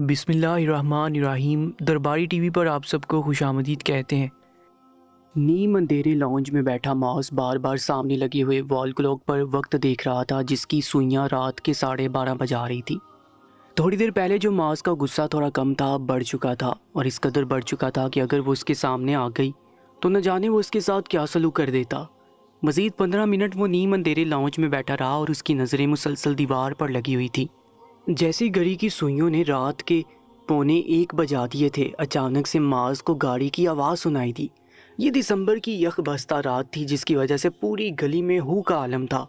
بسم اللہ الرحمن الرحیم۔ درباری ٹی وی پر آپ سب کو خوش آمدید کہتے ہیں۔ نیم اندھیرے لاؤنج میں بیٹھا ماس بار بار سامنے لگے ہوئے وال کلاک پر وقت دیکھ رہا تھا، جس کی سوئیاں رات کے 12:30 بجا رہی تھی۔ تھوڑی دیر پہلے جو ماس کا غصہ تھوڑا کم تھا، اب بڑھ چکا تھا، اور اس قدر بڑھ چکا تھا کہ اگر وہ اس کے سامنے آ گئی تو نہ جانے وہ اس کے ساتھ کیا سلوک کر دیتا۔ مزید 15 منٹ وہ نیم اندھیرے لاؤنج میں بیٹھا رہا اور اس کی نظریں مسلسل دیوار پر لگی ہوئی تھی۔ جیسی گھڑی کی سوئیوں نے رات کے 1:45 بجا دیے تھے، اچانک سے ماس کو گاڑی کی آواز سنائی دی۔ یہ دسمبر کی یخ بستہ رات تھی، جس کی وجہ سے پوری گلی میں ہو کا عالم تھا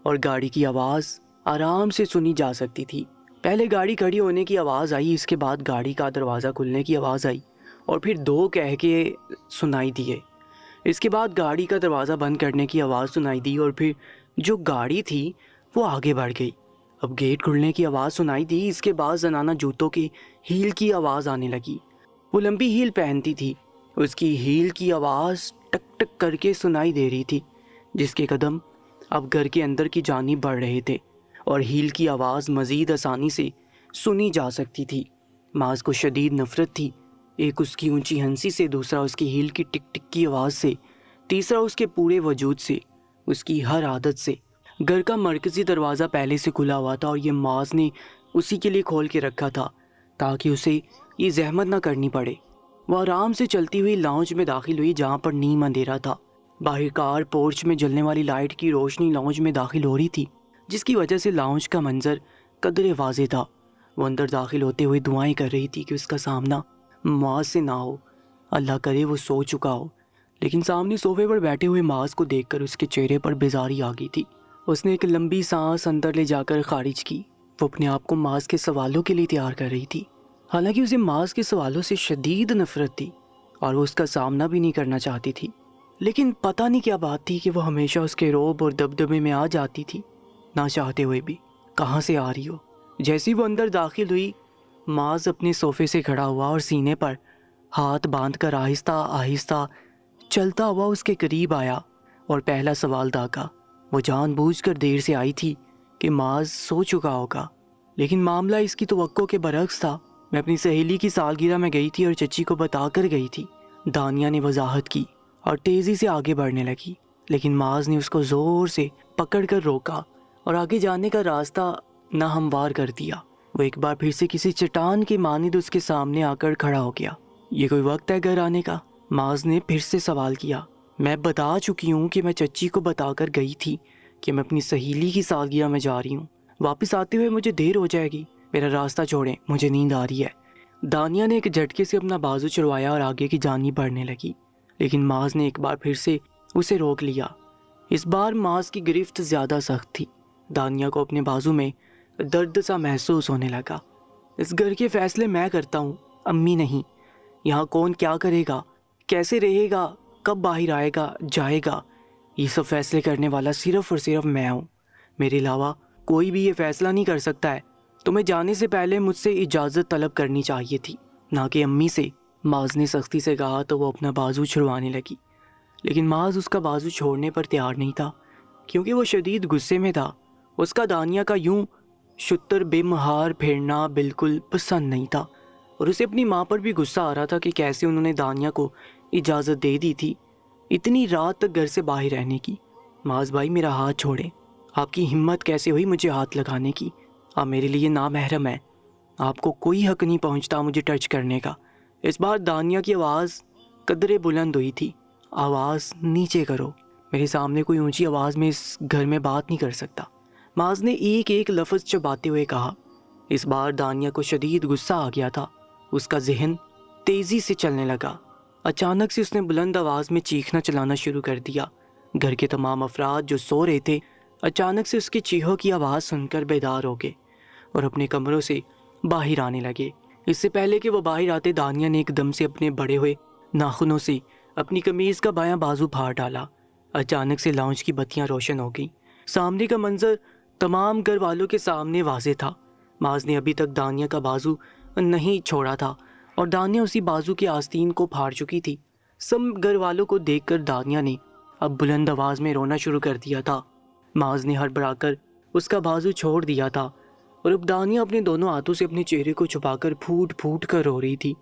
اور گاڑی کی آواز آرام سے سنی جا سکتی تھی۔ پہلے گاڑی کھڑی ہونے کی آواز آئی، اس کے بعد گاڑی کا دروازہ کھلنے کی آواز آئی اور پھر 2 کہہ کے سنائی دیے۔ اس کے بعد گاڑی کا دروازہ بند کرنے کی آواز سنائی دی اور پھر جو گاڑی تھی وہ آگے بڑھ گئی۔ اب گیٹ کھلنے کی آواز سنائی دی، اس کے بعد زنانہ جوتوں کی ہیل کی آواز آنے لگی۔ وہ لمبی ہیل پہنتی تھی، اس کی ہیل کی آواز ٹک ٹک کر کے سنائی دے رہی تھی، جس کے قدم اب گھر کے اندر کی جانب بڑھ رہے تھے اور ہیل کی آواز مزید آسانی سے سنی جا سکتی تھی۔ ماس کو شدید نفرت تھی، ایک اس کی اونچی ہنسی سے، دوسرا اس کی ہیل کی ٹک ٹک کی آواز سے، تیسرا اس کے پورے وجود سے، اس کی ہر عادت سے۔ گھر کا مرکزی دروازہ پہلے سے کھلا ہوا تھا اور یہ ماس نے اسی کے لیے کھول کے رکھا تھا تاکہ اسے یہ زحمت نہ کرنی پڑے۔ وہ آرام سے چلتی ہوئی لاؤنج میں داخل ہوئی، جہاں پر نیم اندھیرا تھا۔ باہر کار پورچ میں جلنے والی لائٹ کی روشنی لاؤنج میں داخل ہو رہی تھی، جس کی وجہ سے لاؤنج کا منظر قدرے واضح تھا۔ وہ اندر داخل ہوتے ہوئے دعائیں کر رہی تھی کہ اس کا سامنا ماس سے نہ ہو، اللہ کرے وہ سو چکا ہو۔ لیکن سامنے صوفے پر بیٹھے ہوئے ماس کو دیکھ کر اس کے چہرے پر بیزاری آ گئی تھی۔ اس نے ایک لمبی سانس اندر لے جا کر خارج کی۔ وہ اپنے آپ کو ماس کے سوالوں کے لیے تیار کر رہی تھی، حالانکہ اسے ماس کے سوالوں سے شدید نفرت تھی اور وہ اس کا سامنا بھی نہیں کرنا چاہتی تھی۔ لیکن پتہ نہیں کیا بات تھی کہ وہ ہمیشہ اس کے رعب اور دبدبے میں آ جاتی تھی، نہ چاہتے ہوئے بھی، کہاں سے آ رہی ہو۔ جیسی وہ اندر داخل ہوئی، ماس اپنے صوفے سے کھڑا ہوا اور سینے پر ہاتھ باندھ کر آہستہ آہستہ چلتا ہوا اس کے قریب آیا اور پہلا سوال داغا۔ وہ جان بوجھ کر دیر سے آئی تھی کہ ماس سو چکا ہوگا، لیکن معاملہ اس کی توقع کے برعکس تھا۔ میں اپنی سہیلی کی سالگرہ میں گئی تھی اور چچی کو بتا کر گئی تھی، دانیہ نے وضاحت کی اور تیزی سے آگے بڑھنے لگی، لیکن ماس نے اس کو زور سے پکڑ کر روکا اور آگے جانے کا راستہ ناہموار کر دیا۔ وہ ایک بار پھر سے کسی چٹان کی مانند اس کے سامنے آ کر کھڑا ہو گیا۔ یہ کوئی وقت ہے گھر آنے کا؟ ماس نے پھر سے سوال کیا۔ میں بتا چکی ہوں کہ میں چچی کو بتا کر گئی تھی کہ میں اپنی سہیلی کی سالگرہ میں جا رہی ہوں، واپس آتے ہوئے مجھے دیر ہو جائے گی، میرا راستہ چھوڑیں، مجھے نیند آ رہی ہے۔ دانیہ نے ایک جھٹکے سے اپنا بازو چڑھوایا اور آگے کی جانب بڑھنے لگی، لیکن ماس نے ایک بار پھر سے اسے روک لیا۔ اس بار ماس کی گرفت زیادہ سخت تھی۔ دانیہ کو اپنے بازو میں درد سا محسوس ہونے لگا۔ اس گھر کے فیصلے میں کرتا ہوں، امی نہیں۔ یہاں کون کیا کرے گا، کیسے رہے گا، کب باہر آئے گا جائے گا، یہ سب فیصلے کرنے والا صرف اور صرف میں ہوں۔ میرے علاوہ کوئی بھی یہ فیصلہ نہیں کر سکتا ہے۔ تمہیں جانے سے پہلے مجھ سے اجازت طلب کرنی چاہیے تھی، نہ کہ امی سے۔ ماس نے سختی سے کہا تو وہ اپنا بازو چھڑوانے لگی، لیکن ماس اس کا بازو چھوڑنے پر تیار نہیں تھا، کیونکہ وہ شدید غصے میں تھا۔ اس کا دانیہ کا یوں شتر بے مہار پھیرنا بالکل پسند نہیں تھا، اور اسے اپنی ماں پر بھی غصہ آ رہا تھا کہ کیسے انہوں نے دانیہ کو اجازت دے دی تھی اتنی رات تک گھر سے باہر رہنے کی۔ ماس بھائی میرا ہاتھ چھوڑیں، آپ کی ہمت کیسے ہوئی مجھے ہاتھ لگانے کی؟ آپ میرے لیے نامحرم ہیں، آپ کو کوئی حق نہیں پہنچتا مجھے ٹچ کرنے کا۔ اس بار دانیہ کی آواز قدرے بلند ہوئی تھی۔ آواز نیچے کرو، میرے سامنے کوئی اونچی آواز میں اس گھر میں بات نہیں کر سکتا، ماس نے ایک ایک لفظ چباتے ہوئے کہا۔ اس بار دانیہ کو شدید غصہ آ گیا تھا، اس کا ذہن تیزی سے چلنے لگا۔ اچانک سے اس نے بلند آواز میں چیخنا چلانا شروع کر دیا۔ گھر کے تمام افراد جو سو رہے تھے اچانک سے اس کی چیخوں کی آواز سن کر بیدار ہو گئے اور اپنے کمروں سے باہر آنے لگے۔ اس سے پہلے کہ وہ باہر آتے، دانیہ نے ایک دم سے اپنے بڑے ہوئے ناخنوں سے اپنی قمیض کا بایاں بازو پھاڑ ڈالا۔ اچانک سے لاؤنج کی بتیاں روشن ہو گئیں۔ سامنے کا منظر تمام گھر والوں کے سامنے واضح تھا۔ ماس نے ابھی تک دانیہ کا بازو نہیں چھوڑا تھا اور دانیہ اسی بازو کی آستین کو پھاڑ چکی تھی۔ سب گھر والوں کو دیکھ کر دانیہ نے اب بلند آواز میں رونا شروع کر دیا تھا۔ ماس نے ہڑبڑا کر اس کا بازو چھوڑ دیا تھا اور اب دانیہ اپنے دونوں ہاتھوں سے اپنے چہرے کو چھپا کر پھوٹ پھوٹ کر رو رہی تھی۔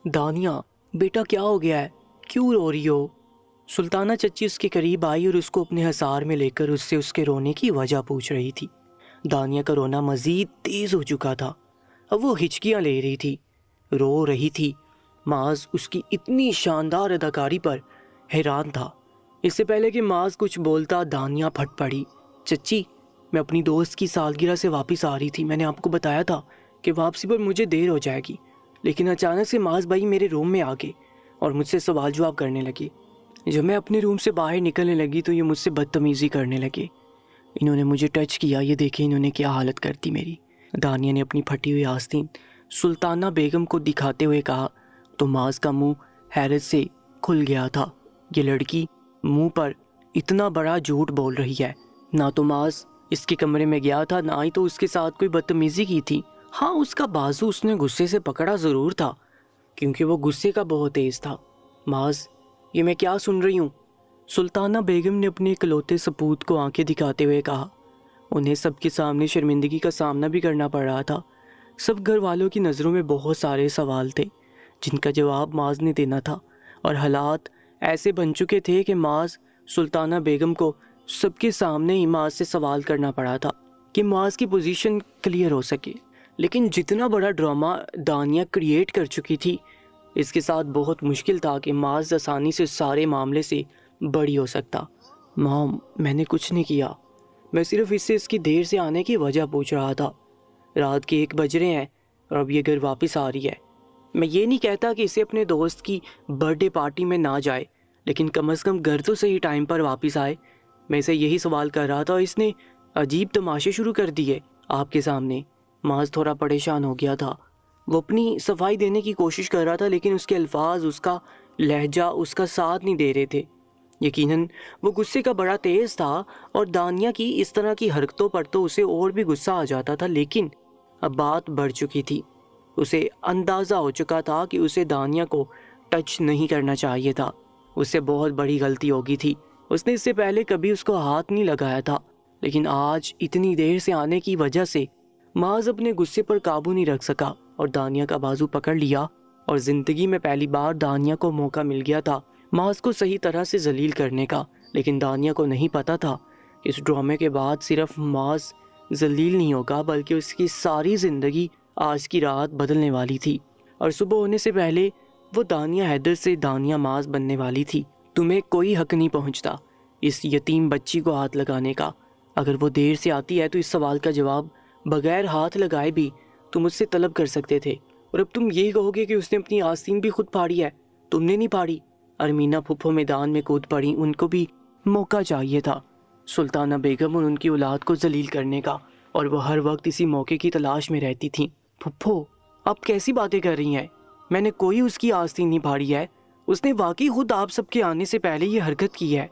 دانیہ بیٹا کیا ہو گیا ہے، کیوں رو رہی ہو؟ سلطانہ چچی اس کے قریب آئی اور اس کو اپنے حصار میں لے کر اس سے اس کے رونے کی وجہ پوچھ رہی تھی۔ دانیہ کا رونا مزید تیز ہو چکا تھا، اب وہ ہچکیاں لے رہی تھی، رو رہی تھی۔ معاذ اس کی اتنی شاندار اداکاری پر حیران تھا۔ اس سے پہلے کہ معاذ کچھ بولتا دانیہ پھٹ پڑی۔ چچی میں اپنی دوست کی سالگرہ سے واپس آ رہی تھی، میں نے آپ کو بتایا تھا کہ واپسی پر مجھے دیر ہو جائے گی، لیکن اچانک سے معاذ بھائی میرے روم میں آ گئے اور مجھ سے سوال جواب کرنے لگے۔ جب میں اپنے روم سے باہر نکلنے لگی تو یہ مجھ سے بدتمیزی کرنے لگے، انہوں نے مجھے ٹچ کیا، یہ دیکھیں انہوں نے کیا حالت کر دی میری۔ دانیہ نے اپنی پھٹی ہوئی آستین سلطانہ بیگم کو دکھاتے ہوئے کہا تو معاذ کا منہ حیرت سے کھل گیا تھا۔ یہ لڑکی منہ پر اتنا بڑا جھوٹ بول رہی ہے، نہ تو معاذ اس کے کمرے میں گیا تھا، نہ ہی تو اس کے ساتھ کوئی بدتمیزی کی تھی۔ ہاں اس کا بازو اس نے غصے سے پکڑا ضرور تھا، کیونکہ وہ غصے کا بہت تیز تھا۔ معاذ یہ میں کیا سن رہی ہوں؟ سلطانہ بیگم نے اپنے اکلوتے سپوت کو آنکھیں دکھاتے ہوئے کہا۔ انہیں سب کے سامنے شرمندگی کا سامنا بھی کرنا پڑ رہا تھا۔ سب گھر والوں کی نظروں میں بہت سارے سوال تھے جن کا جواب معاذ نے دینا تھا، اور حالات ایسے بن چکے تھے کہ معاذ سلطانہ بیگم کو سب کے سامنے ہی معاذ سے سوال کرنا پڑا تھا کہ معاذ کی پوزیشن کلیئر ہو سکے۔ لیکن جتنا بڑا ڈرامہ دانیہ کریٹ کر چکی تھی، اس کے ساتھ بہت مشکل تھا کہ معاذ آسانی سے سارے معاملے سے بری ہو سکتا۔ مام میں نے کچھ نہیں کیا، میں صرف اس سے اس کی دیر سے آنے کی وجہ پوچھ رہا تھا۔ رات کے 1 بج رہے ہیں اور اب یہ گھر واپس آ رہی ہے۔ میں یہ نہیں کہتا کہ اسے اپنے دوست کی برتھ ڈے پارٹی میں نہ جائے، لیکن کم از کم گھر تو صحیح ٹائم پر واپس آئے۔ میں اسے یہی سوال کر رہا تھا اور اس نے عجیب تماشے شروع کر دیے آپ کے سامنے۔ معاذ تھوڑا پریشان ہو گیا تھا، وہ اپنی صفائی دینے کی کوشش کر رہا تھا، لیکن اس کے الفاظ، اس کا لہجہ اس کا ساتھ نہیں دے رہے تھے۔ یقیناً وہ غصے کا بڑا تیز تھا اور دانیہ کی اس طرح کی حرکتوں پر تو اسے اور بھی غصہ آ جاتا تھا، لیکن اب بات بڑھ چکی تھی۔ اسے اندازہ ہو چکا تھا کہ اسے دانیہ کو ٹچ نہیں کرنا چاہیے تھا، اس سے بہت بڑی غلطی ہو گئی تھی۔ اس نے اس سے پہلے کبھی اس کو ہاتھ نہیں لگایا تھا، لیکن آج اتنی دیر سے آنے کی وجہ سے معاذ اپنے غصے پر قابو نہیں رکھ سکا اور دانیہ کا بازو پکڑ لیا، اور زندگی میں پہلی بار دانیہ کو موقع مل گیا تھا معاذ کو صحیح طرح سے ذلیل کرنے کا۔ لیکن دانیہ کو نہیں پتا تھا کہ اس ڈرامے کے بعد صرف معاذ ذلیل نہیں ہوگا، بلکہ اس کی ساری زندگی آج کی رات بدلنے والی تھی، اور صبح ہونے سے پہلے وہ دانیہ حیدر سے دانیہ معاذ بننے والی تھی۔ تمہیں کوئی حق نہیں پہنچتا اس یتیم بچی کو ہاتھ لگانے کا۔ اگر وہ دیر سے آتی ہے تو اس سوال کا جواب بغیر ہاتھ لگائے بھی تم اس سے طلب کر سکتے تھے، اور اب تم یہی کہو گے کہ اس نے اپنی آستین بھی خود پھاڑی ہے۔ تم نے نہیں پھاڑی، ارمینہ پھپھو میدان میں کود پڑی، ان کو بھی موقع چاہیے تھا سلطانہ بیگم اور ان کی اولاد کو ذلیل کرنے کا، اور وہ ہر وقت اسی موقع کی تلاش میں رہتی تھیں۔ پھپھو آپ کیسی باتیں کر رہی ہیں؟ میں نے کوئی اس کی آستین نہیں پھاڑی ہے، اس نے واقعی خود آپ سب کے آنے سے پہلے یہ حرکت کی ہے۔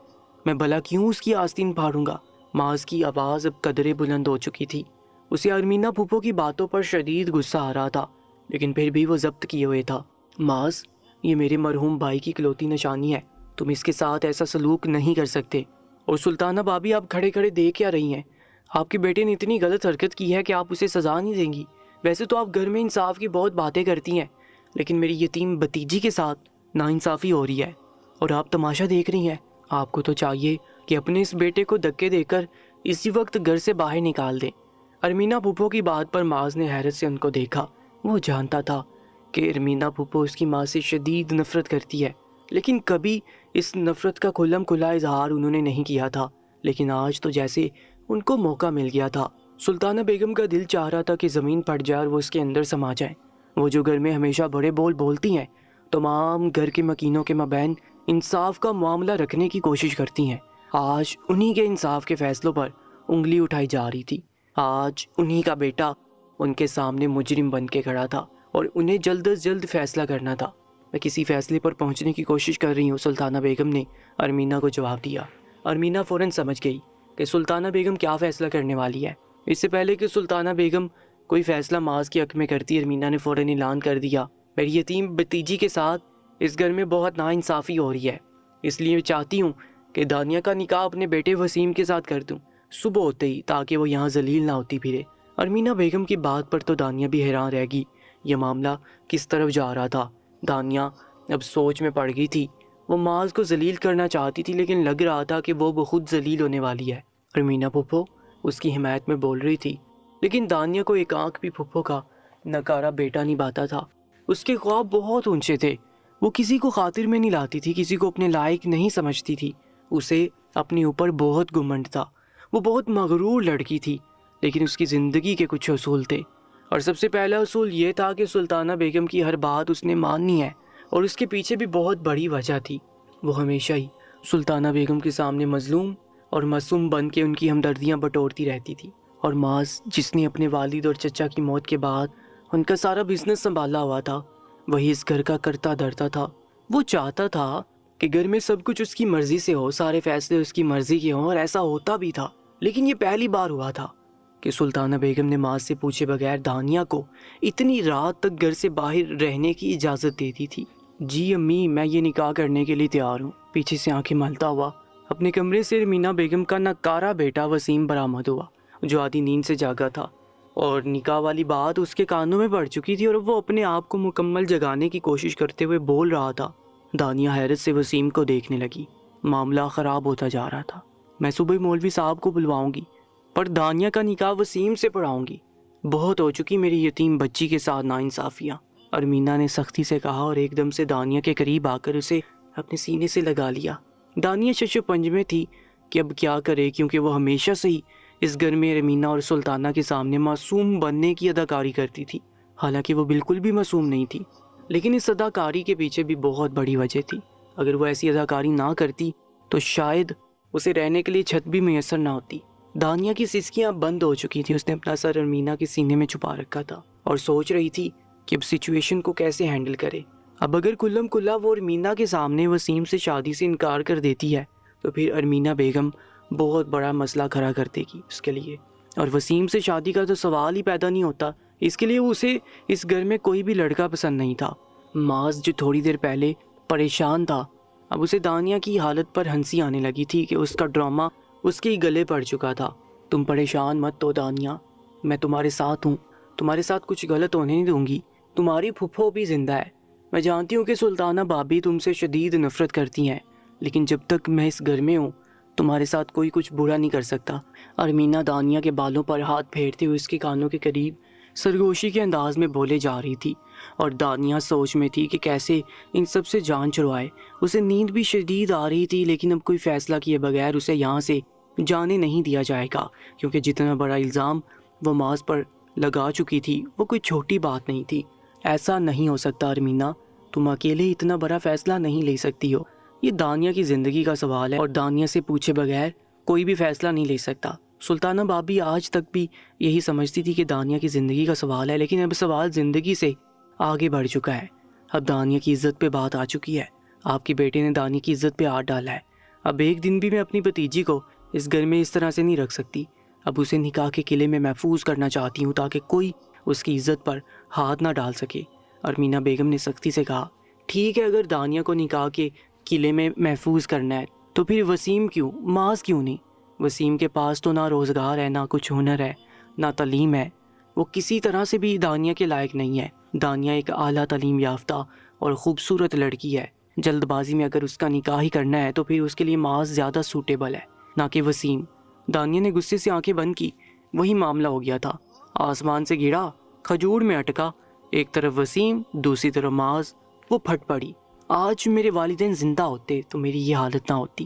میں بھلا کیوں اس کی آستین پھاڑوں گا؟ معاذ کی آواز اب قدرے بلند ہو چکی تھی۔ اسے ارمینہ پھپھو کی باتوں پر شدید غصہ آ رہا تھا، لیکن پھر بھی وہ ضبط کیے ہوئے تھا۔ معاذ یہ میرے مرحوم بھائی کی اکلوتی نشانی ہے، تم اس کے ساتھ ایسا سلوک نہیں کر سکتے۔ اور سلطانہ بابی آپ کھڑے کھڑے دیکھ کیا رہی ہیں؟ آپ کے بیٹے نے اتنی غلط حرکت کی ہے کہ آپ اسے سزا نہیں دیں گی۔ ویسے تو آپ گھر میں انصاف کی بہت باتیں کرتی ہیں، لیکن میری یتیم بھتیجی کے ساتھ ناانصافی ہو رہی ہے اور آپ تماشا دیکھ رہی ہیں۔ آپ کو تو چاہیے کہ اپنے اس بیٹے کو دھکے دے کر اسی وقت گھر سے باہر نکال دیں۔ ارمینہ پھپھو کی بات پر معاذ نے حیرت سے ان کو دیکھا۔ وہ جانتا تھا کہ ارمینہ پھپھو اس کی ماں سے شدید نفرت کرتی ہے، لیکن کبھی اس نفرت کا کھلم کھلا اظہار انہوں نے نہیں کیا تھا۔ لیکن آج تو جیسے ان کو موقع مل گیا تھا۔ سلطانہ بیگم کا دل چاہ رہا تھا کہ زمین پھٹ جائے اور وہ اس کے اندر سما جائے۔ وہ جو گھر میں ہمیشہ بڑے بول بولتی ہیں، تمام گھر کے مکینوں کے مابین انصاف کا معاملہ رکھنے کی کوشش کرتی ہیں، آج انہی کے انصاف کے فیصلوں پر انگلی اٹھائی جا رہی تھی۔ آج انہی کا بیٹا ان کے سامنے مجرم بن کے کھڑا تھا اور انہیں جلد از جلد فیصلہ کرنا تھا۔ میں کسی فیصلے پر پہنچنے کی کوشش کر رہی ہوں، سلطانہ بیگم نے ارمینہ کو جواب دیا۔ ارمینہ فوراً سمجھ گئی کہ سلطانہ بیگم کیا فیصلہ کرنے والی ہے۔ اس سے پہلے کہ سلطانہ بیگم کوئی فیصلہ معاذ کے حق میں کرتی، ارمینہ نے فوراً اعلان کر دیا، میری یتیم بھتیجی کے ساتھ اس گھر میں بہت ناانصافی ہو رہی ہے، اس لیے چاہتی ہوں کہ دانیہ کا نکاح اپنے بیٹے وسیم کے ساتھ کر دوں صبح ہوتے ہی، تاکہ وہ یہاں ذلیل نہ ہوتی پھرے۔ ارمینہ بیگم کی بات پر تو دانیہ بھی حیران رہ گئی، یہ معاملہ کس طرف جا رہا تھا۔ دانیہ اب سوچ میں پڑ گئی تھی۔ وہ معاذ کو ذلیل کرنا چاہتی تھی، لیکن لگ رہا تھا کہ وہ بخود ذلیل ہونے والی ہے۔ ارمینہ پھپھو اس کی حمایت میں بول رہی تھی، لیکن دانیہ کو ایک آنکھ بھی پھپھو کا نکارا بیٹا نہیں پاتا تھا۔ اس کے خواب بہت اونچے تھے، وہ کسی کو خاطر میں نہیں لاتی تھی، کسی کو اپنے لائق نہیں سمجھتی تھی۔ اسے اپنے اوپر بہت گھمنڈ تھا، وہ بہت مغرور لڑکی تھی، لیکن اس کی زندگی کے کچھ اصول تھے، اور سب سے پہلا اصول یہ تھا کہ سلطانہ بیگم کی ہر بات اس نے ماننی ہے، اور اس کے پیچھے بھی بہت بڑی وجہ تھی۔ وہ ہمیشہ ہی سلطانہ بیگم کے سامنے مظلوم اور معصوم بن کے ان کی ہمدردیاں بٹورتی رہتی تھی، اور معاذ جس نے اپنے والد اور چچا کی موت کے بعد ان کا سارا بزنس سنبھالا ہوا تھا، وہی اس گھر کا کرتا دھرتا تھا۔ وہ چاہتا تھا کہ گھر میں سب کچھ اس کی مرضی سے ہو، سارے فیصلے اس کی مرضی کے ہوں، اور ایسا ہوتا بھی تھا۔ لیکن یہ پہلی بار ہوا تھا کہ سلطانہ بیگم نے معاذ سے پوچھے بغیر دانیہ کو اتنی رات تک گھر سے باہر رہنے کی اجازت دیتی تھی۔ جی امی، میں یہ نکاح کرنے کے لیے تیار ہوں۔ پیچھے سے آنکھیں ملتا ہوا اپنے کمرے سے ارمینہ بیگم کا نکارا بیٹا وسیم برآمد ہوا، جو آدھی نیند سے جاگا تھا، اور نکاح والی بات اس کے کانوں میں پڑ چکی تھی، اور وہ اپنے آپ کو مکمل جگانے کی کوشش کرتے ہوئے بول رہا تھا۔ دانیہ حیرت سے وسیم کو دیکھنے لگی، معاملہ خراب ہوتا جا رہا تھا۔ میں صبح مولوی صاحب کو بلواؤں گی، پر دانیہ کا نکاح وسیم سے پڑھاؤں گی۔ بہت ہو چکی میری یتیم بچی کے ساتھ ناانصافیاں، ارمینہ نے سختی سے کہا، اور ایک دم سے دانیہ کے قریب آ کر اسے اپنے سینے سے لگا لیا۔ دانیہ شش و پنج میں تھی کہ اب کیا کرے، کیونکہ وہ ہمیشہ سے ہی اس گھر میں ارمینہ اور سلطانہ کے سامنے معصوم بننے کی اداکاری کرتی تھی، حالانکہ وہ بالکل بھی معصوم نہیں تھی۔ لیکن اس اداکاری کے پیچھے بھی بہت بڑی وجہ تھی۔ اگر وہ ایسی اداکاری نہ کرتی تو شاید اسے رہنے کے لیے چھت بھی میسر نہ ہوتی۔ دانیہ کی سسکیاں بند ہو چکی تھی، اس نے اپنا سر ارمینہ کے سینے میں چھپا رکھا تھا اور سوچ رہی تھی کہ اب سچویشن کو کیسے ہینڈل کرے۔ اب اگر کلم کلا وہ ارمینہ کے سامنے وسیم سے شادی سے انکار کر دیتی ہے تو پھر ارمینہ بیگم بہت بڑا مسئلہ کھڑا کر دے گی اس کے لیے، اور وسیم سے شادی کا تو سوال ہی پیدا نہیں ہوتا۔ اس کے لیے اسے اس گھر میں کوئی بھی لڑکا پسند نہیں تھا۔ معاذ جو تھوڑی دیر پہلے پریشان تھا، اب اسے دانیہ کی حالت پر ہنسی آنے لگی تھی کہ اس کا ڈرامہ اس کے گلے پڑ چکا تھا۔ تم پریشان مت ہو دانیہ، میں تمہارے ساتھ ہوں، تمہارے ساتھ کچھ غلط ہونے نہیں دوں گی۔ تمہاری پھپھو بھی زندہ ہے۔ میں جانتی ہوں کہ سلطانہ بابی تم سے شدید نفرت کرتی ہیں، لیکن جب تک میں اس گھر میں ہوں تمہارے ساتھ کوئی کچھ برا نہیں کر سکتا۔ ارمینہ دانیہ کے بالوں پر ہاتھ پھیرتے ہوئے اس کے کانوں کے قریب سرگوشی کے انداز میں بولے جا رہی تھی، اور دانیہ سوچ میں تھی کہ کیسے ان سب سے جان چھڑوائے۔ اسے نیند بھی شدید آ رہی تھی، لیکن اب کوئی فیصلہ کیے بغیر اسے یہاں سے جانے نہیں دیا جائے گا، کیونکہ جتنا بڑا الزام وہ معاذ پر لگا چکی تھی وہ کوئی چھوٹی بات نہیں تھی۔ ایسا نہیں ہو سکتا ارمینہ، تم اکیلے اتنا بڑا فیصلہ نہیں لے سکتی ہو، یہ دانیہ کی زندگی کا سوال ہے، اور دانیہ سے پوچھے بغیر کوئی بھی فیصلہ نہیں لے سکتا۔ سلطانہ بابی آج تک بھی یہی سمجھتی تھی کہ دانیہ کی زندگی کا سوال ہے، لیکن اب سوال زندگی سے آگے بڑھ چکا ہے۔ اب دانیہ کی عزت پہ بات آ چکی ہے، آپ کے بیٹے نے دانیہ کی عزت پہ ہاتھ ڈالا ہے۔ اب ایک دن بھی میں اپنی بھتیجی کو اس گھر میں اس طرح سے نہیں رکھ سکتی۔ اب اسے نکاح کے قلعے میں محفوظ کرنا چاہتی ہوں تاکہ کوئی اس کی عزت پر ہاتھ نہ ڈال سکے۔ ارمینہ بیگم نے سختی سے کہا، ٹھیک ہے، اگر دانیہ کو نکاح کے قلعے میں محفوظ کرنا ہے تو پھر وسیم کیوں، معاذ کیوں نہیں؟ وسیم کے پاس تو نہ روزگار ہے، نہ کچھ ہنر ہے، نہ تعلیم ہے، وہ کسی طرح سے بھی دانیہ کے لائق نہیں ہے۔ دانیہ ایک اعلیٰ تعلیم یافتہ اور خوبصورت لڑکی ہے، جلد بازی میں اگر اس کا نکاح ہی کرنا ہے تو پھر اس کے لیے معاذ زیادہ سوٹیبل ہے، نہ کہ وسیم۔ دانیہ نے غصے سے آنکھیں بند کی، وہی معاملہ ہو گیا تھا، آسمان سے گرا کھجور میں اٹکا، ایک طرف وسیم دوسری طرف معاذ۔ وہ پھٹ پڑی، آج میرے والدین زندہ ہوتے تو میری یہ حالت نہ ہوتی،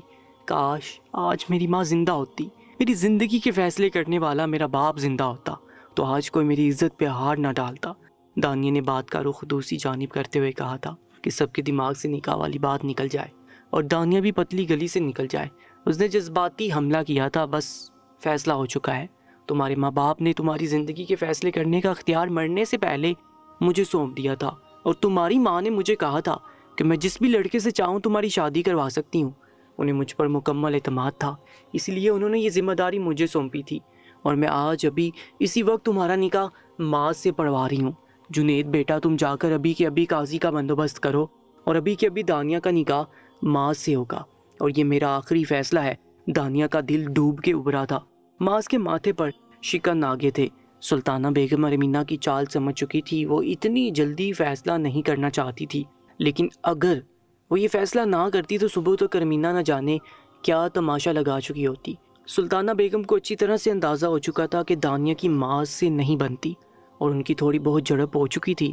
کاش آج میری ماں زندہ ہوتی، میری زندگی کے فیصلے کرنے والا میرا باپ زندہ ہوتا تو آج کوئی میری عزت پہ ہاتھ نہ ڈالتا۔ دانیہ نے بات کا رخ دوسری جانب کرتے ہوئے کہا تھا کہ سب کے دماغ سے نکاح والی بات نکل جائے اور دانیہ بھی پتلی گلی سے نکل جائے۔ اس نے جذباتی حملہ کیا تھا، بس فیصلہ ہو چکا ہے۔ تمہارے ماں باپ نے تمہاری زندگی کے فیصلے کرنے کا اختیار مرنے سے پہلے مجھے سونپ دیا تھا، اور تمہاری ماں نے مجھے کہا تھا کہ میں جس بھی لڑکے سے چاہوں تمہاری شادی کروا سکتی ہوں۔ انہیں مجھ پر مکمل اعتماد تھا، اس لیے انہوں نے یہ ذمہ داری مجھے سونپی تھی، اور میں آج ابھی اسی وقت تمہارا نکاح معاذ سے پڑھوا رہی ہوں۔ جنید بیٹا، تم جا کر ابھی کے ابھی قاضی کا بندوبست کرو، اور ابھی کے ابھی دانیہ کا نکاح معاذ سے ہوگا، اور یہ میرا آخری فیصلہ ہے۔ دانیہ کا دل ڈوب کے ابھرا تھا، معاذ کے ماتھے پر شکن آگے تھے، سلطانہ بیگم ارمینا کی چال سمجھ چکی تھی. وہ اتنی جلدی فیصلہ نہیں کرنا چاہتی تھی، لیکن اگر وہ یہ فیصلہ نہ کرتی تو صبح تک ارمینا نہ جانے کیا تماشا لگا چکی ہوتی. سلطانہ بیگم کو اچھی طرح سے اندازہ ہو چکا تھا کہ دانیہ کی ماں سے نہیں بنتی، اور ان کی تھوڑی بہت جھڑپ ہو چکی تھی،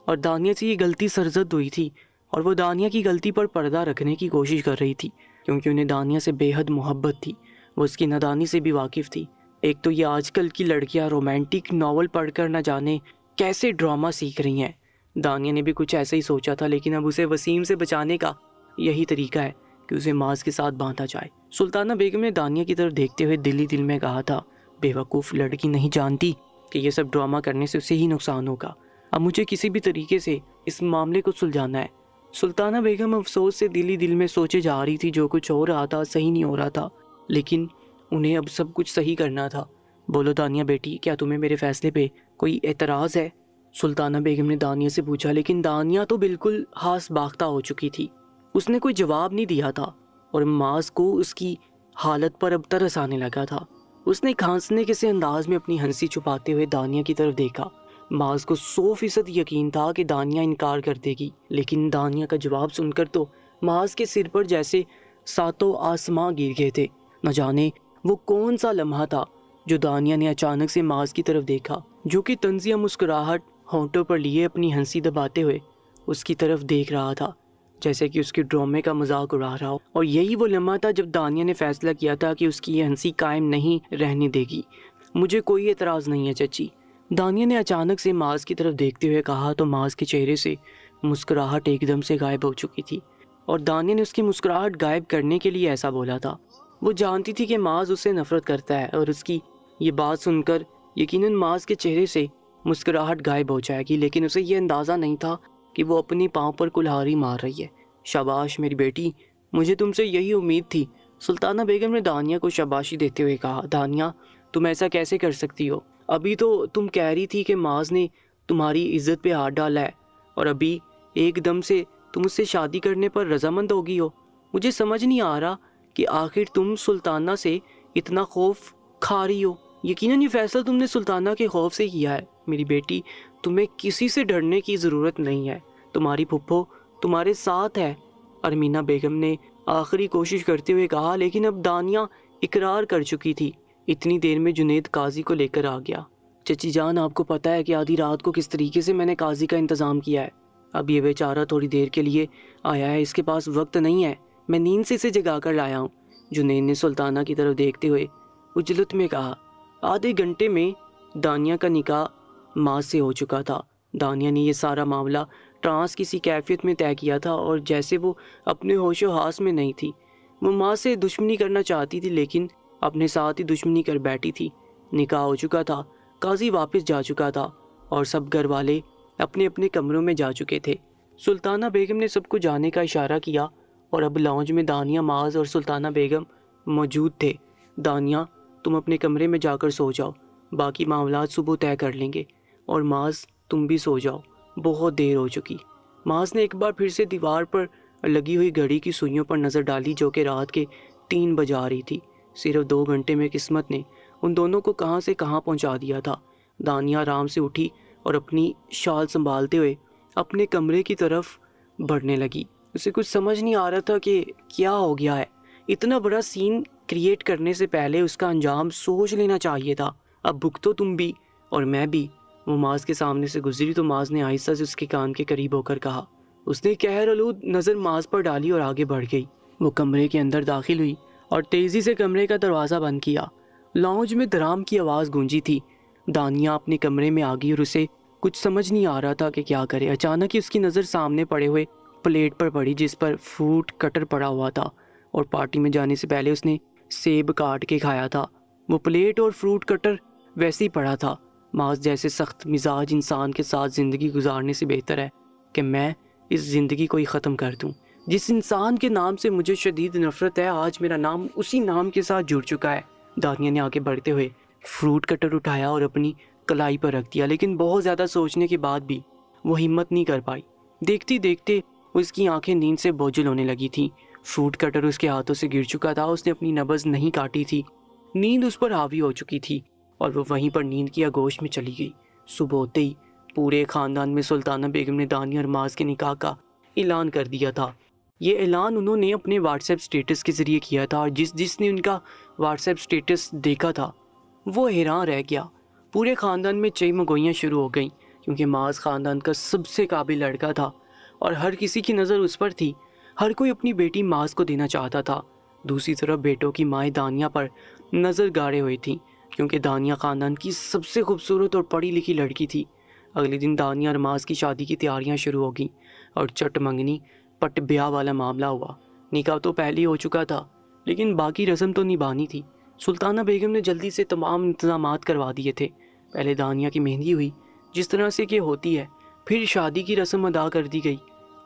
اور دانیہ سے یہ غلطی سرزد ہوئی تھی، اور وہ دانیہ کی غلطی پر پردہ رکھنے کی کوشش کر رہی تھی، کیونکہ انہیں دانیہ سے بے حد محبت تھی. وہ اس کی نادانی سے بھی واقف تھی. ایک تو یہ آج کل کی لڑکیاں رومانٹک ناول پڑھ کر نہ جانے کیسے ڈرامہ سیکھ رہی ہیں. دانیہ نے بھی کچھ ایسا ہی سوچا تھا، لیکن اب اسے وسیم سے بچانے کا یہی طریقہ ہے کہ اسے ماس کے ساتھ باندھا جائے. سلطانہ بیگم نے دانیہ کی طرف دیکھتے ہوئے دل ہی دل میں کہا تھا، بے وقوف لڑکی نہیں جانتی کہ یہ سب ڈرامہ کرنے سے اسے ہی نقصان ہوگا. اب مجھے کسی بھی طریقے سے اس معاملے کو سلجھانا ہے. سلطانہ بیگم افسوس سے دل ہی دل میں سوچے جا رہی تھی. جو کچھ ہو رہا تھا صحیح نہیں ہو رہا تھا، لیکن انہیں اب سب کچھ صحیح کرنا تھا. بولو دانیہ بیٹی، کیا تمہیں میرے فیصلے پہ کوئی اعتراض ہے؟ سلطانہ بیگم نے دانیہ سے پوچھا، لیکن دانیہ تو بالکل ہاس باختہ ہو چکی تھی. اس نے کوئی جواب نہیں دیا تھا، اور ماس کو اس کی حالت پر اب ترس آنے لگا تھا. اس نے کھانسنے کے سے انداز میں اپنی ہنسی چھپاتے ہوئے دانیہ کی طرف دیکھا. ماس کو 100% یقین تھا کہ دانیہ انکار کر دے گی، لیکن دانیہ کا جواب سن کر تو ماس کے سر پر جیسے ساتوں آسماں گر گئے تھے. نہ جانے وہ کون سا لمحہ تھا جو دانیہ نے اچانک سے ماس کی طرف دیکھا، جو کہ طنزیہ مسکراہٹ ہونٹوں پر لیے اپنی ہنسی دباتے ہوئے اس کی طرف دیکھ رہا تھا، جیسے کہ اس کے ڈرامے کا مذاق اڑا رہا ہو. اور یہی وہ لمحہ تھا جب دانیہ نے فیصلہ کیا تھا کہ اس کی یہ ہنسی قائم نہیں رہنے دے گی. مجھے کوئی اعتراض نہیں ہے چچی، دانیہ نے اچانک سے ماس کی طرف دیکھتے ہوئے کہا. تو ماس کے چہرے سے مسکراہٹ ایک دم سے غائب ہو چکی تھی، اور دانیہ نے اس کی مسکراہٹ غائب کرنے کے لیے ایسا بولا تھا. وہ جانتی تھی کہ ماس اس سے نفرت کرتا ہے، اور اس کی یہ بات سن کر یقیناً ماس کے چہرے سے مسکراہٹ غائب ہو جائے گی، لیکن اسے یہ اندازہ نہیں تھا کہ وہ اپنی پاؤں پر کلہاڑی مار رہی ہے. شاباش میری بیٹی، مجھے تم سے یہی امید تھی. سلطانہ بیگم نے دانیہ کو شاباشی دیتے ہوئے کہا. دانیہ، تم ایسا کیسے کر سکتی ہو؟ ابھی تو تم کہہ رہی تھی کہ ماس نے تمہاری عزت پہ ہاتھ ڈالا ہے، اور ابھی ایک دم سے تم اس سے شادی کرنے پر رضامند ہو گئی ہو. مجھے سمجھ نہیں آ رہا کہ آخر تم سلطانہ سے اتنا خوف کھا رہی ہو. یقیناً یہ فیصلہ تم نے سلطانہ کے خوف سے کیا ہے. میری بیٹی، تمہیں کسی سے ڈرنے کی ضرورت نہیں ہے. تمہاری پھپھو تمہارے ساتھ ہے، ارمینا بیگم نے آخری کوشش کرتے ہوئے کہا. لیکن اب دانیہ اقرار کر چکی تھی. اتنی دیر میں جنید قاضی کو لے کر آ گیا. چچی جان، آپ کو پتہ ہے کہ آدھی رات کو کس طریقے سے میں نے قاضی کا انتظام کیا ہے. اب یہ بیچارہ تھوڑی دیر کے لیے آیا ہے، اس کے پاس وقت نہیں ہے، میں نیند سے اسے جگا کر لایا ہوں. جنید نے سلطانہ کی طرف دیکھتے ہوئے اجلت میں کہا. آدھے گھنٹے میں دانیہ کا نکاح ماں سے ہو چکا تھا. دانیہ نے یہ سارا معاملہ ٹرانس کسی کیفیت میں طے کیا تھا، اور جیسے وہ اپنے ہوش و حواس میں نہیں تھی. وہ ماں سے دشمنی کرنا چاہتی تھی، لیکن اپنے ساتھ ہی دشمنی کر بیٹھی تھی. نکاح ہو چکا تھا، قاضی واپس جا چکا تھا، اور سب گھر والے اپنے اپنے کمروں میں جا چکے تھے. سلطانہ بیگم نے سب کو جانے کا اشارہ کیا، اور اب لاؤنج میں دانیہ، ماز اور سلطانہ بیگم موجود تھے. دانیہ، تم اپنے کمرے میں جا کر سو جاؤ، باقی معاملات صبح طے کر لیں گے. اور ماز، تم بھی سو جاؤ، بہت دیر ہو چکی. ماز نے ایک بار پھر سے دیوار پر لگی ہوئی گھڑی کی سوئیوں پر نظر ڈالی، جو کہ رات کے 3 بجا رہی تھی. صرف 2 گھنٹے میں قسمت نے ان دونوں کو کہاں سے کہاں پہنچا دیا تھا. دانیہ آرام سے اٹھی اور اپنی شال سنبھالتے ہوئے اپنے کمرے کی طرف بڑھنے لگی. اسے کچھ سمجھ نہیں آ رہا تھا کہ کیا ہو گیا ہے. اتنا بڑا سین کریٹ کرنے سے پہلے اس کا انجام سوچ لینا چاہیے تھا. اب بھگتو تم بھی اور میں بھی. وہ ماز کے سامنے سے گزری تو ماز نے آہستہ سے اس کے کان کے قریب ہو کر کہا. اس نے قہر آلود نظر ماز پر ڈالی اور آگے بڑھ گئی. وہ کمرے کے اندر داخل ہوئی اور تیزی سے کمرے کا دروازہ بند کیا. لاؤنج میں درام کی آواز گونجی تھی. دانیہ اپنے کمرے میں آ گئی اور اسے کچھ سمجھ نہیں آ رہا تھا کہ کیا کرے. اچانک ہی اس کی نظر سامنے پڑے ہوئے پلیٹ پر پڑی، جس پر فروٹ کٹر پڑا ہوا تھا، اور پارٹی میں جانے سے پہلے اس نے سیب کاٹ کے کھایا تھا. وہ پلیٹ اور فروٹ کٹر ویسے ہی پڑا تھا. ماز جیسے سخت مزاج انسان کے ساتھ زندگی گزارنے سے بہتر ہے کہ میں اس زندگی کو ہی ختم کر دوں. جس انسان کے نام سے مجھے شدید نفرت ہے، آج میرا نام اسی نام کے ساتھ جڑ چکا ہے. دانیہ نے آگے بڑھتے ہوئے فروٹ کٹر اٹھایا اور اپنی کلائی پر رکھ دیا، لیکن بہت زیادہ سوچنے کے بعد بھی وہ ہمت نہیں کر پائی. دیکھتی دیکھتے اس کی آنکھیں نیند سے بوجھل ہونے لگی تھیں. فروٹ کٹر اس کے ہاتھوں سے گر چکا تھا. اس نے اپنی نبض نہیں کاٹی تھی. نیند اس پر حاوی ہو چکی تھی. اور وہ وہیں پر نیند کی آغوش میں چلی گئی۔ صبح ہوتے ہی پورے خاندان میں سلطانہ بیگم نے دانیہ اور معاذ کے نکاح کا اعلان کر دیا تھا۔ یہ اعلان انہوں نے اپنے واٹس ایپ سٹیٹس کے ذریعے کیا تھا، اور جس نے ان کا واٹس ایپ سٹیٹس دیکھا تھا وہ حیران رہ گیا۔ پورے خاندان میں چئی مگوئیاں شروع ہو گئیں، کیونکہ معاذ خاندان کا سب سے قابل لڑکا تھا اور ہر کسی کی نظر اس پر تھی۔ ہر کوئی اپنی بیٹی معاذ کو دینا چاہتا تھا۔ دوسری طرف بیٹوں کی مائیں دانیہ پر نظر گاڑے ہوئی تھیں، کیونکہ دانیہ خاندان کی سب سے خوبصورت اور پڑھی لکھی لڑکی تھی۔ اگلے دن دانیہ اور معاذ کی شادی کی تیاریاں شروع ہو گئیں اور چٹ منگنی پٹ بیاہ والا معاملہ ہوا۔ نکاح تو پہلے ہی ہو چکا تھا، لیکن باقی رسم تو نبھانی تھی۔ سلطانہ بیگم نے جلدی سے تمام انتظامات کروا دیے تھے۔ پہلے دانیہ کی مہندی ہوئی جس طرح سے کہ ہوتی ہے، پھر شادی کی رسم ادا کر دی گئی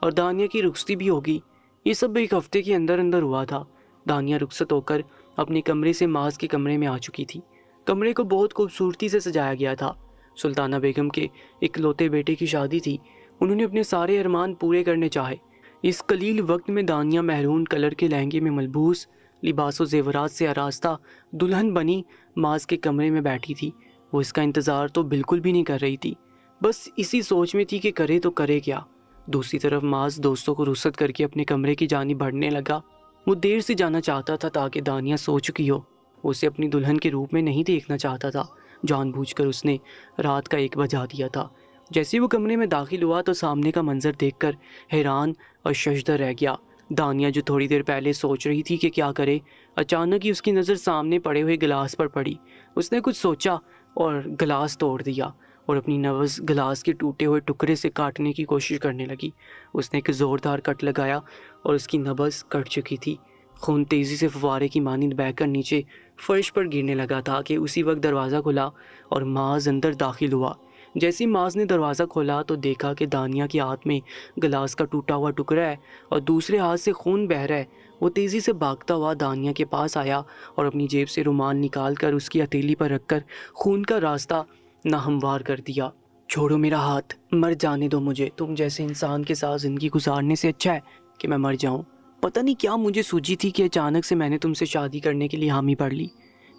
اور دانیہ کی رخصتی بھی ہوگی۔ یہ سب ایک ہفتے کے اندر اندر ہوا تھا۔ دانیہ رخصت ہو کر اپنے کمرے سے معاذ کے کمرے میں آ چکی تھی۔ کمرے کو بہت خوبصورتی سے سجایا گیا تھا۔ سلطانہ بیگم کے اکلوتے بیٹے کی شادی تھی۔ انہوں نے اپنے سارے ارمان پورے کرنے چاہے۔ اس قلیل وقت میں دانیہ مہرون کلر کے لہنگے میں ملبوس، لباس و زیورات سے آراستہ دلہن بنی معاذ کے کمرے میں بیٹھی تھی۔ وہ اس کا انتظار تو بالکل بھی نہیں کر رہی تھی، بس اسی سوچ میں تھی کہ کرے تو کرے کیا۔ دوسری طرف معاذ دوستوں کو رخصت کر کے اپنے کمرے کی جانب بڑھنے لگا۔ وہ دیر سے جانا چاہتا تھا تاکہ دانیہ سو چکی ہو۔ وہ اسے اپنی دلہن کے روپ میں نہیں دیکھنا چاہتا تھا۔ جان بوجھ کر اس نے رات کا 1 بجا دیا تھا۔ جیسے وہ کمرے میں داخل ہوا تو سامنے کا منظر دیکھ کر حیران اور ششدر رہ گیا۔ دانیہ جو تھوڑی دیر پہلے سوچ رہی تھی کہ کیا کرے، اچانک ہی اس کی نظر سامنے پڑے ہوئے گلاس پر پڑی۔ اس نے کچھ سوچا اور گلاس توڑ دیا اور اپنی نبض گلاس کے ٹوٹے ہوئے ٹکڑے سے کاٹنے کی کوشش کرنے لگی۔ اس نے ایک زوردار کٹ لگایا اور اس کی نبض کٹ چکی تھی۔ خون تیزی سے فوارے کی مانند بہہ کر نیچے فرش پر گرنے لگا تھا کہ اسی وقت دروازہ کھلا اور معاذ اندر داخل ہوا۔ جیسے معاذ نے دروازہ کھولا تو دیکھا کہ دانیہ کے ہاتھ میں گلاس کا ٹوٹا ہوا ٹکڑا ہے اور دوسرے ہاتھ سے خون بہہ رہا ہے۔ وہ تیزی سے بھاگتا ہوا دانیہ کے پاس آیا اور اپنی جیب سے رومال نکال کر اس کی ہتھیلی پر رکھ کر خون کا راستہ ناہموار کر دیا۔ چھوڑو میرا ہاتھ، مر جانے دو مجھے۔ تم جیسے انسان کے ساتھ زندگی گزارنے سے اچھا ہے کہ میں مر جاؤں۔ پتہ نہیں کیا مجھے سوجی تھی کہ اچانک سے میں نے تم سے شادی کرنے کے لیے حامی بھر لی۔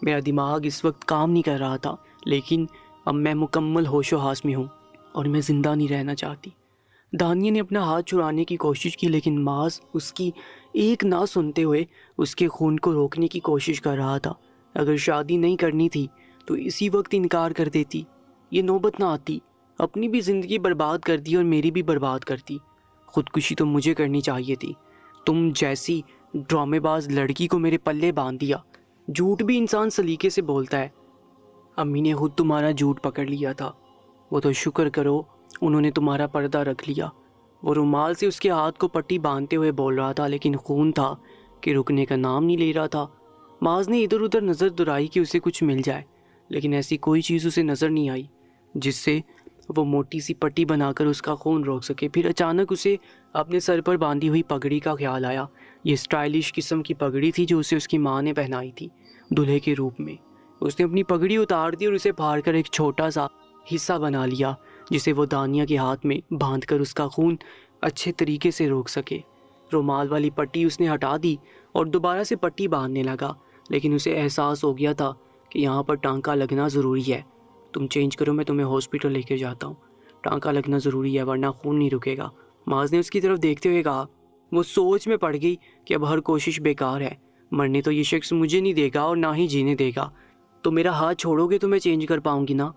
میرا دماغ اس وقت کام نہیں کر رہا تھا، لیکن اب میں مکمل ہوش و حواس میں ہوں اور میں زندہ نہیں رہنا چاہتی۔ دانیہ نے اپنا ہاتھ چھڑانے کی کوشش کی، لیکن معاذ اس کی ایک نہ سنتے ہوئے اس کے خون کو روکنے کی کوشش کر رہا تھا۔ اگر شادی نہیں کرنی تھی تو اسی وقت انکار کر دیتی، یہ نوبت نہ آتی۔ اپنی بھی زندگی برباد کر دی اور میری بھی برباد کر دی۔ خودکشی تو مجھے کرنی چاہیے تھی۔ تم جیسی ڈرامے باز لڑکی کو میرے پلے باندھ دیا۔ جھوٹ بھی انسان سلیقے سے بولتا ہے۔ امی نے خود تمہارا جھوٹ پکڑ لیا تھا، وہ تو شکر کرو انہوں نے تمہارا پردہ رکھ لیا۔ وہ رومال سے اس کے ہاتھ کو پٹی باندھتے ہوئے بول رہا تھا، لیکن خون تھا کہ رکنے کا نام نہیں لے رہا تھا۔ معاذ نے ادھر ادھر نظر دوڑائی کہ اسے کچھ مل جائے، لیکن ایسی کوئی چیز اسے نظر نہیں آئی جس سے وہ موٹی سی پٹی بنا کر اس کا خون روک سکے۔ پھر اچانک اسے اپنے سر پر باندھی ہوئی پگڑی کا خیال آیا۔ یہ اسٹائلش قسم کی پگڑی تھی جو اسے اس کی ماں نے پہنائی تھی دلہے کے روپ میں۔ اس نے اپنی پگڑی اتار دی اور اسے پھاڑ کر ایک چھوٹا سا حصہ بنا لیا جسے وہ دانیہ کے ہاتھ میں باندھ کر اس کا خون اچھے طریقے سے روک سکے۔ رومال والی پٹی اس نے ہٹا دی اور دوبارہ سے پٹی باندھنے لگا، لیکن اسے احساس ہو گیا تھا کہ یہاں پر ٹانکا لگنا ضروری ہے۔ تم چینج کرو، میں تمہیں ہاسپٹل لے کے جاتا ہوں۔ ٹانکا لگنا ضروری ہے ورنہ خون نہیں رکے گا۔ معاذ نے اس کی طرف دیکھتے ہوئے کہا۔ وہ سوچ میں پڑ گئی کہ اب ہر کوشش بیکار ہے، مرنے تو یہ شخص مجھے نہیں دے گا اور نہ ہی جینے دے گا۔ تو میرا ہاتھ چھوڑو گے تو میں چینج کر پاؤں گی نا،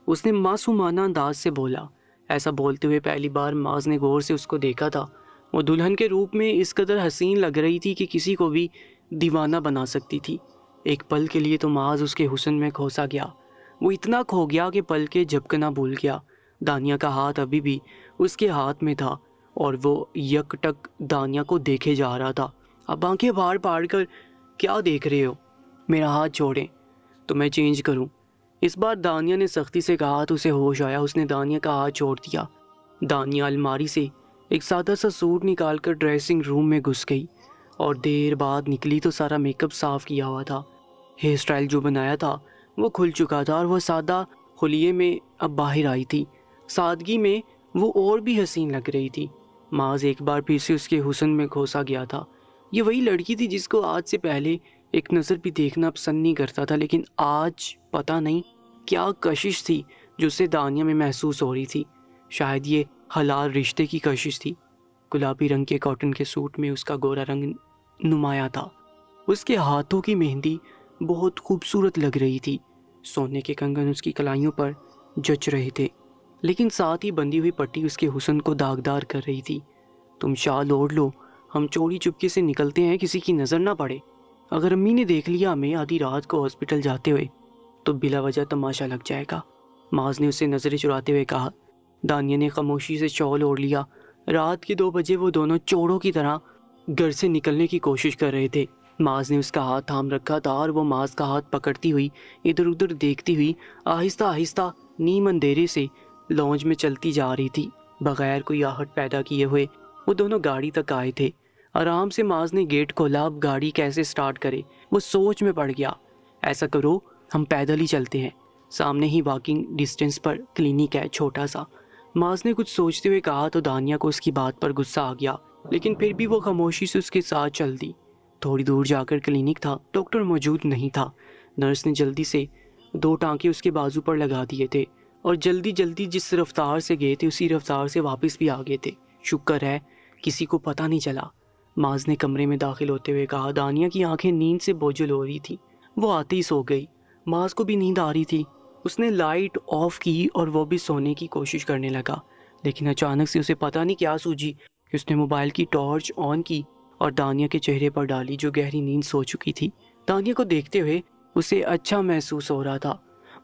اس نے معصومانہ انداز سے بولا۔ ایسا بولتے ہوئے پہلی بار معاذ نے غور سے اس کو دیکھا تھا۔ وہ دلہن کے روپ میں اس قدر حسین لگ رہی تھی کہ کسی کو بھی دیوانہ بنا سکتی تھی۔ ایک پل کے لیے تو معاذ اس کے حسن میں کھوسا گیا۔ وہ اتنا کھو گیا کہ پل کے جھپکنا بھول گیا۔ دانیہ کا ہاتھ ابھی بھی اس کے ہاتھ میں تھا اور وہ یک ٹک دانیہ کو دیکھے جا رہا تھا۔ اب آنکھیں باہر پاڑ کر کیا دیکھ رہے ہو؟ میرا ہاتھ چھوڑیں تو میں چینج کروں۔ اس بار دانیہ نے سختی سے کہا تو اسے ہوش آیا۔ اس نے دانیہ کا ہاتھ چھوڑ دیا۔ دانیہ الماری سے ایک سادہ سا سوٹ نکال کر ڈریسنگ روم میں گھس گئی اور دیر بعد نکلی تو سارا میک اپ صاف کیا ہوا تھا۔ ہیئر سٹائل جو بنایا تھا وہ کھل چکا تھا اور وہ سادہ حلیے میں اب باہر آئی تھی۔ سادگی میں وہ اور بھی حسین لگ رہی تھی۔ معاذ ایک بار پھر سے اس کے حسن میں کھوسا گیا تھا۔ یہ وہی لڑکی تھی جس کو آج سے پہلے ایک نظر بھی دیکھنا پسند نہیں کرتا تھا، لیکن آج پتہ نہیں کیا کشش تھی جو اسے دانیہ میں محسوس ہو رہی تھی۔ شاید یہ حلال رشتے کی کشش تھی۔ گلابی رنگ کے کاٹن کے سوٹ میں اس کا گورا رنگ نمایاں تھا۔ اس کے ہاتھوں کی مہندی بہت خوبصورت لگ رہی تھی۔ سونے کے کنگن اس کی کلائیوں پر جچ رہے تھے، لیکن ساتھ ہی بندھی ہوئی پٹی اس کے حسن کو داغدار کر رہی تھی۔ تم شال اوڑھ لو، ہم چوری چپکے سے نکلتے ہیں، کسی کی نظر نہ پڑے۔ اگر امی نے دیکھ لیا ہمیں آدھی رات کو ہاسپٹل جاتے ہوئے تو بلا وجہ تماشا لگ جائے گا، معاذ نے اسے نظریں چراتے ہوئے کہا۔ دانیہ نے خاموشی سے شال اوڑھ لیا۔ رات کے 2 بجے وہ دونوں چوروں کی طرح گھر سے نکلنے کی کوشش کر رہے تھے۔ معاذ نے اس کا ہاتھ تھام رکھا تھا اور وہ معاذ کا ہاتھ پکڑتی ہوئی ادھر ادھر دیکھتی ہوئی آہستہ آہستہ نیم اندھیرے سے لانج میں چلتی جا رہی تھی۔ بغیر کوئی آہٹ پیدا کیے ہوئے وہ دونوں گاڑی تک آئے تھے۔ آرام سے معاذ نے گیٹ کھولا۔ اب گاڑی کیسے سٹارٹ کرے، وہ سوچ میں پڑ گیا۔ ایسا کرو، ہم پیدل ہی چلتے ہیں، سامنے ہی واکنگ ڈسٹینس پر کلینک ہے چھوٹا سا۔ معاذ نے کچھ سوچتے ہوئے کہا تو دانیہ کو اس کی بات پر غصہ آ گیا، لیکن پھر بھی وہ خاموشی سے اس کے ساتھ چل دی۔ تھوڑی دور جا کر کلینک تھا، ڈاکٹر موجود نہیں تھا۔ نرس نے جلدی سے 2 ٹانکے اس کے بازو پر لگا دیے تھے اور جلدی جلدی جس رفتار سے گئے تھے اسی رفتار سے واپس بھی آ گئے تھے۔ شکر ہے کسی کو پتہ نہیں چلا، معاذ نے کمرے میں داخل ہوتے ہوئے کہا۔ دانیہ کی آنکھیں نیند سے بوجھل ہو رہی تھی، وہ آتے ہی سو گئی۔ معاذ کو بھی نیند آ رہی تھی۔ اس نے لائٹ آف کی اور وہ بھی سونے کی کوشش کرنے لگا، لیکن اچانک سے اسے پتہ نہیں کیا سوجی کہ اس نے موبائل کی ٹارچ آن کی اور دانیہ کے چہرے پر ڈالی جو گہری نیند سو چکی تھی۔ دانیہ کو دیکھتے ہوئے اسے اچھا محسوس ہو رہا تھا۔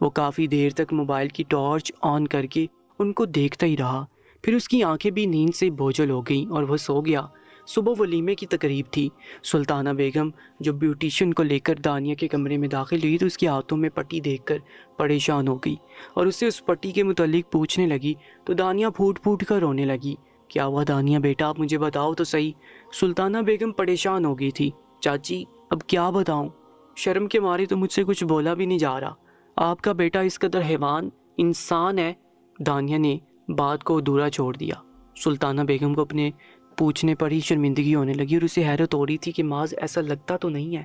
وہ کافی دیر تک موبائل کی ٹارچ آن کر کے ان کو دیکھتا ہی رہا، پھر اس کی آنکھیں بھی نیند سے بوجھل ہو گئیں اور وہ سو گیا۔ صبح ولیمے کی تقریب تھی۔ سلطانہ بیگم جو بیوٹیشین کو لے کر دانیہ کے کمرے میں داخل ہوئی تو اس کے ہاتھوں میں پٹی دیکھ کر پریشان ہو گئی اور اس سے اس پٹی کے متعلق پوچھنے لگی تو دانیہ پھوٹ پھوٹ کر رونے لگی۔ کیا ہوا دانیہ بیٹا، آپ مجھے بتاؤ تو صحیح۔ سلطانہ بیگم پریشان ہو گئی تھی۔ چاچی اب کیا بتاؤں، شرم کے مارے تو مجھ سے کچھ بولا بھی نہیں جا رہا۔ آپ کا بیٹا اس قدر حیوان انسان ہے۔ دانیہ نے بات کو ادھورا چھوڑ دیا۔ سلطانہ بیگم کو اپنے پوچھنے پر ہی شرمندگی ہونے لگی اور اسے حیرت ہو رہی تھی کہ معاذ ایسا لگتا تو نہیں ہے۔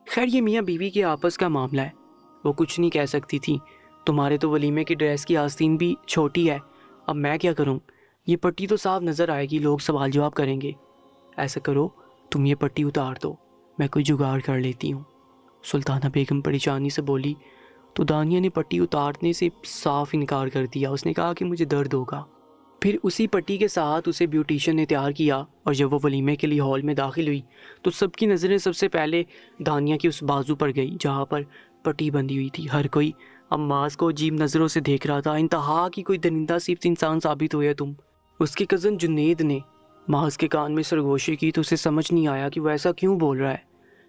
خیر یہ میاں بیوی کے آپس کا معاملہ ہے، وہ کچھ نہیں کہہ سکتی تھی۔ تمہارے تو ولیمے کی ڈریس کی آستین بھی چھوٹی ہے، اب میں کیا کروں؟ یہ پٹی تو صاف نظر آئے گی، لوگ سوال جواب کریں گے۔ ایسا کرو تم یہ پٹی اتار دو، میں کوئی جگاڑ کر لیتی ہوں، سلطانہ بیگم پریشانی سے بولی۔ تو دانیہ نے پٹی اتارنے سے صاف انکار کر دیا۔ اس نے کہا کہ مجھے درد ہوگا۔ پھر اسی پٹی کے ساتھ اسے بیوٹیشین نے تیار کیا اور جب وہ ولیمے کے لیے ہال میں داخل ہوئی تو سب کی نظریں سب سے پہلے دانیہ کی اس بازو پر گئی جہاں پر پٹی بندھی ہوئی تھی۔ ہر کوئی اب معاذ کو عجیب نظروں سے دیکھ رہا تھا۔ انتہا کی کوئی درندہ صرف انسان ثابت ہوئے تم۔ اس کے کزن جنید نے معاذ کے کان میں سرگوشی کی تو اسے سمجھ نہیں آیا کہ وہ ایسا کیوں بول رہا ہے۔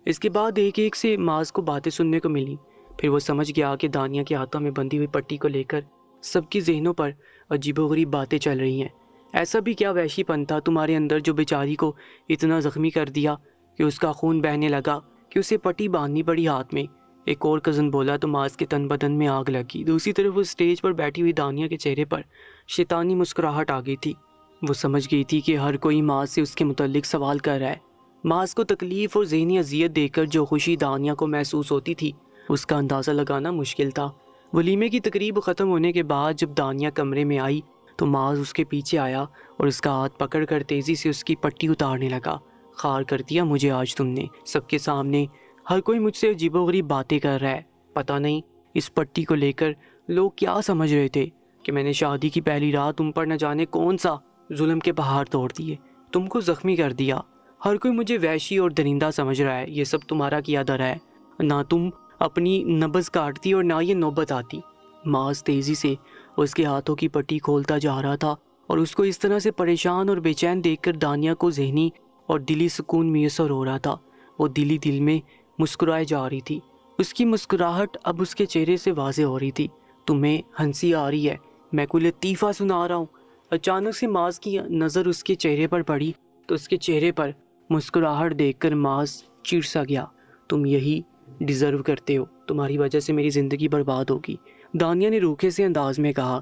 اس کے بعد ایک ایک سے معاذ کو باتیں سننے کو ملی۔ پھر وہ سمجھ گیا کہ دانیہ کے ہاتھوں میں بندھی ہوئی پٹی کو لے کر سب کی ذہنوں پر عجیب و غریب باتیں چل رہی ہیں۔ ایسا بھی کیا وحشی پن تھا تمہارے اندر جو بیچاری کو اتنا زخمی کر دیا کہ اس کا خون بہنے لگا کہ اسے پٹی باندھنی پڑی ہاتھ میں؟ ایک اور کزن بولا تو معاذ کے تن بدن میں آگ لگی۔ دوسری طرف وہ اسٹیج پر بیٹھی ہوئی دانیہ کے چہرے پر شیطانی مسکراہٹ آ گئی تھی۔ وہ سمجھ گئی تھی کہ ہر کوئی معاذ سے اس کے متعلق سوال کر رہا ہے۔ معاذ کو تکلیف اور ذہنی اذیت دے کر جو خوشی دانیہ کو محسوس ہوتی تھی اس کا اندازہ لگانا مشکل تھا۔ ولیمے کی تقریب ختم ہونے کے بعد جب دانیہ کمرے میں آئی تو معاذ اس کے پیچھے آیا اور اس کا ہاتھ پکڑ کر تیزی سے اس کی پٹی اتارنے لگا۔ خار کر دیا مجھے آج تم نے، سب کے سامنے ہر کوئی مجھ سے عجیب و غریب باتیں کر رہا ہے۔ پتہ نہیں اس پٹی کو لے کر لوگ کیا سمجھ رہے تھے کہ میں نے شادی کی پہلی رات تم پر نہ جانے کون سا ظلم کے پہاڑ توڑ دیے، تم کو زخمی کر دیا۔ ہر کوئی مجھے وحشی اور درندہ سمجھ رہا ہے۔ یہ سب تمہارا کیا درا ہے، نہ تم اپنی نبض کاٹتی اور نہ یہ نوبت آتی۔ معاذ تیزی سے اس کے ہاتھوں کی پٹی کھولتا جا رہا تھا اور اس کو اس طرح سے پریشان اور بے چین دیکھ کر دانیہ کو ذہنی اور دلی سکون میسر ہو رہا تھا۔ وہ دلی دل میں مسکرائے جا رہی تھی۔ اس کی مسکراہٹ اب اس کے چہرے سے واضح ہو رہی تھی۔ تمہیں ہنسی آ رہی ہے، میں کوئی لطیفہ سنا رہا ہوں۔ اچانک سے معاذ کی نظر اس کے چہرے پر پڑی تو اس کے چہرے پر مسکراہٹ دیکھ کر معاذ چڑ سا گیا۔ تم یہی ڈیزرو کرتے ہو، تمہاری وجہ سے میری زندگی برباد ہوگی، دانیہ نے روکھے سے انداز میں کہا۔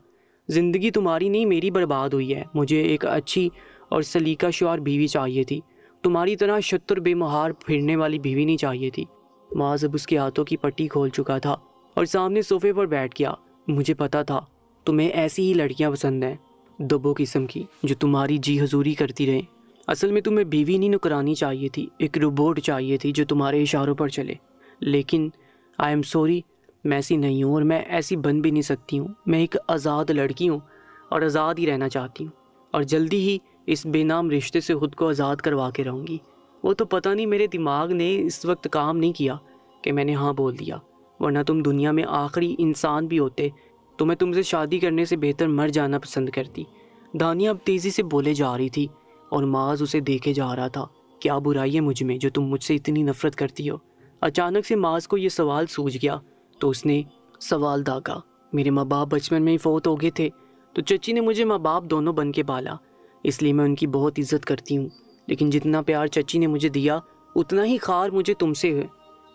زندگی تمہاری نہیں میری برباد ہوئی ہے۔ مجھے ایک اچھی اور سلیقہ شعار بیوی چاہیے تھی، تمہاری طرح شتر بے مہار پھرنے والی بیوی نہیں چاہیے تھی۔ معاذ اب اس کے ہاتھوں کی پٹی کھول چکا تھا اور سامنے صوفے پر بیٹھ گیا۔ مجھے پتا تھا تمہیں ایسی ہی لڑکیاں پسند ہیں، دبو قسم کی، جو تمہاری جی حضوری کرتی رہیں۔ اصل میں تمہیں بیوی نہیں نکرانی چاہیے تھی، ایک روبوٹ چاہیے تھی جو تمہارے اشاروں پر چلے۔ لیکن آئی ایم سوری، میں ایسی نہیں ہوں اور میں ایسی بن بھی نہیں سکتی ہوں۔ میں ایک آزاد لڑکی ہوں اور آزاد ہی رہنا چاہتی ہوں، اور جلدی ہی اس بے نام رشتے سے خود کو آزاد کروا کے رہوں گی۔ وہ تو پتہ نہیں میرے دماغ نے اس وقت کام نہیں کیا کہ میں نے ہاں بول دیا، ورنہ تم دنیا میں آخری انسان بھی ہوتے تو میں تم سے شادی کرنے سے بہتر مر جانا پسند کرتی۔ دانیہ اب تیزی سے بولے جا رہی تھی اور معاذ اسے دیکھے جا رہا تھا۔ کیا برائی ہے مجھ میں جو تم مجھ سے اتنی نفرت کرتی ہو؟ اچانک سے معاذ کو یہ سوال سوجھ گیا تو اس نے سوال داغا۔ میرے ماں باپ بچپن میں ہی فوت ہو گئے تھے تو چچی نے مجھے ماں باپ دونوں بن کے پالا، اس لیے میں ان کی بہت عزت کرتی ہوں۔ لیکن جتنا پیار چچی نے مجھے دیا اتنا ہی خار مجھے تم سے ہے۔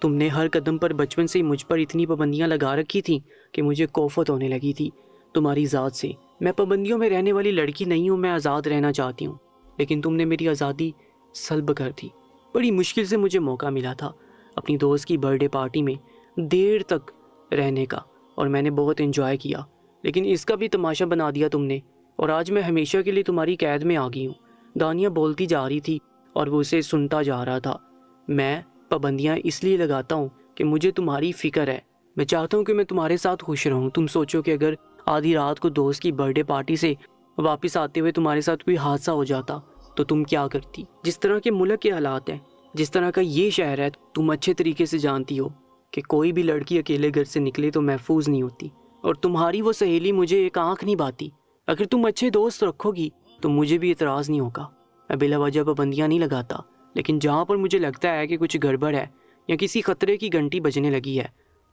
تم نے ہر قدم پر بچپن سے ہی مجھ پر اتنی پابندیاں لگا رکھی تھیں کہ مجھے کوفت ہونے لگی تھی تمہاری ذات سے۔ میں پابندیوں میں رہنے والی لڑکی نہیں ہوں، میں آزاد رہنا چاہتی ہوں، لیکن تم نے میری آزادی سلب کر دی۔ بڑی مشکل سے مجھے موقع ملا تھا اپنی دوست کی برتھ ڈے پارٹی میں دیر تک رہنے کا، اور میں نے بہت انجوائے کیا، لیکن اس کا بھی تماشا بنا دیا تم نے، اور آج میں ہمیشہ کے لیے تمہاری قید میں آ گئی ہوں۔ دانیہ بولتی جا رہی تھی اور وہ اسے سنتا جا رہا تھا۔ میں پابندیاں اس لیے لگاتا ہوں کہ مجھے تمہاری فکر ہے، میں چاہتا ہوں کہ میں تمہارے ساتھ خوش رہوں۔ تم سوچو کہ اگر آدھی رات کو دوست کی برتھ ڈے پارٹی سے واپس آتے ہوئے تمہارے ساتھ کوئی حادثہ ہو جاتا تو تم کیا کرتی؟ جس طرح کے ملک کے حالات ہیں، جس طرح کا یہ شہر ہے، تم اچھے طریقے سے جانتی ہو کہ کوئی بھی لڑکی اکیلے گھر سے نکلے تو محفوظ نہیں ہوتی، اور تمہاری وہ سہیلی مجھے ایک آنکھ نہیں باتی۔ اگر تم اچھے دوست رکھو گی تو مجھے بھی اعتراض نہیں ہوگا، میں بلا وجہ پابندیاں نہیں لگاتا، لیکن جہاں پر مجھے لگتا ہے کہ کچھ گڑبڑ ہے یا کسی خطرے کی گھنٹی بجنے لگی ہے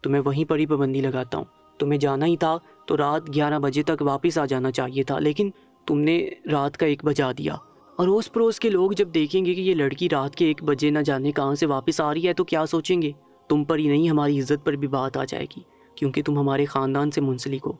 تو میں وہیں پر ہی پابندی لگاتا ہوں۔ تمہیں جانا ہی تھا تو رات 11 بجے تک واپس آ جانا چاہیے تھا، لیکن تم نے رات کا 1 بجا دیا، اور اوس پڑوس کے لوگ جب دیکھیں گے کہ یہ لڑکی رات کے 1 بجے نہ جانے کہاں سے واپس آ رہی ہے تو کیا سوچیں گے؟ تم پر ہی نہیں ہماری عزت پر بھی بات آ جائے گی، کیونکہ تم ہمارے خاندان سے منسلک ہو۔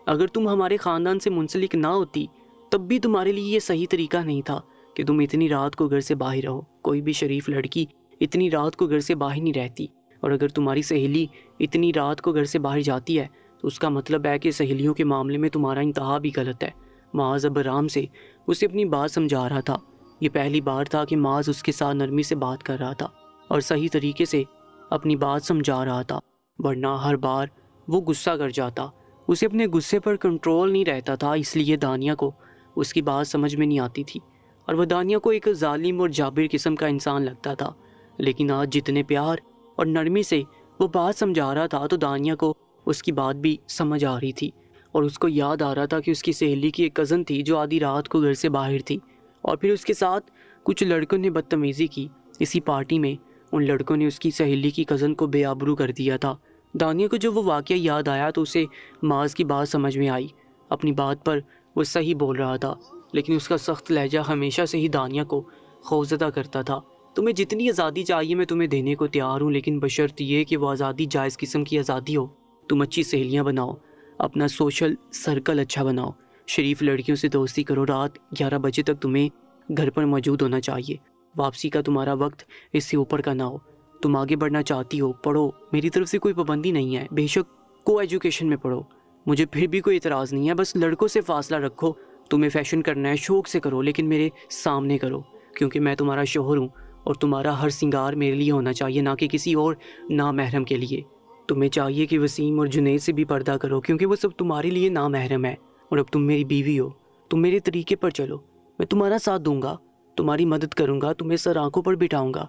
اگر تم ہمارے خاندان سے منسلک نہ ہوتی تب بھی تمہارے لیے یہ صحیح طریقہ نہیں تھا کہ تم اتنی رات کو گھر سے باہر رہو۔ کوئی بھی شریف لڑکی اتنی رات کو گھر سے باہر نہیں رہتی، اور اگر تمہاری سہیلی اتنی رات کو گھر سے باہر جاتی ہے تو اس کا مطلب ہے کہ سہیلیوں کے معاملے میں تمہارا انتہا بھی غلط ہے۔ معاذ اب آرام سے اسے اپنی بات سمجھا رہا تھا۔ یہ پہلی بار تھا کہ معاذ اس کے ساتھ نرمی سے بات کر رہا تھا اور صحیح طریقے سے اپنی بات سمجھا رہا تھا، ورنہ ہر بار وہ غصہ کر جاتا۔ اسے اپنے غصے پر کنٹرول نہیں رہتا تھا، اس لیے دانیہ کو اس کی بات سمجھ میں نہیں آتی تھی، اور وہ دانیہ کو ایک ظالم اور جابر قسم کا انسان لگتا تھا۔ لیکن آج جتنے پیار اور نرمی سے وہ بات سمجھا رہا تھا تو دانیہ کو اس کی بات بھی سمجھ آ رہی تھی، اور اس کو یاد آ رہا تھا کہ اس کی سہیلی کی ایک کزن تھی جو آدھی رات کو گھر سے باہر تھی، اور پھر اس کے ساتھ کچھ لڑکوں نے بدتمیزی کی۔ اسی پارٹی میں ان لڑکوں نے اس کی سہیلی کی کزن کو بے آبرو کر دیا تھا۔ دانیہ کو جب وہ واقعہ یاد آیا تو اسے معاذ کی بات سمجھ میں آئی۔ اپنی بات پر وہ صحیح بول رہا تھا، لیکن اس کا سخت لہجہ ہمیشہ سے ہی دانیہ کو خوفزدہ کرتا تھا۔ تمہیں جتنی آزادی چاہیے میں تمہیں دینے کو تیار ہوں، لیکن بشرط یہ کہ وہ آزادی جائز قسم کی آزادی ہو۔ تم اچھی سہیلیاں بناؤ، اپنا سوشل سرکل اچھا بناؤ، شریف لڑکیوں سے دوستی کرو، رات 11 بجے تک تمہیں گھر پر موجود ہونا چاہیے، واپسی کا تمہارا وقت اس سے اوپر کا نہ ہو۔ تم آگے بڑھنا چاہتی ہو، پڑھو، میری طرف سے کوئی پابندی نہیں ہے، بے شک کو ایجوکیشن میں پڑھو، مجھے پھر بھی کوئی اعتراض نہیں ہے، بس لڑکوں سے فاصلہ رکھو۔ تمہیں فیشن کرنا ہے شوق سے کرو، لیکن میرے سامنے کرو، کیونکہ میں تمہارا شوہر ہوں اور تمہارا ہر سنگار میرے لیے ہونا چاہیے، نہ کہ کسی اور نامحرم کے لیے۔ تمہیں چاہیے کہ وسیم اور جنید سے بھی پردہ کرو، کیونکہ وہ سب تمہارے لیے نامحرم ہے، اور اب تم میری بیوی ہو۔ تم میرے طریقے پر چلو، میں تمہارا ساتھ دوں گا، تمہاری مدد کروں گا، تمہیں سر آنکھوں پر بٹھاؤں گا،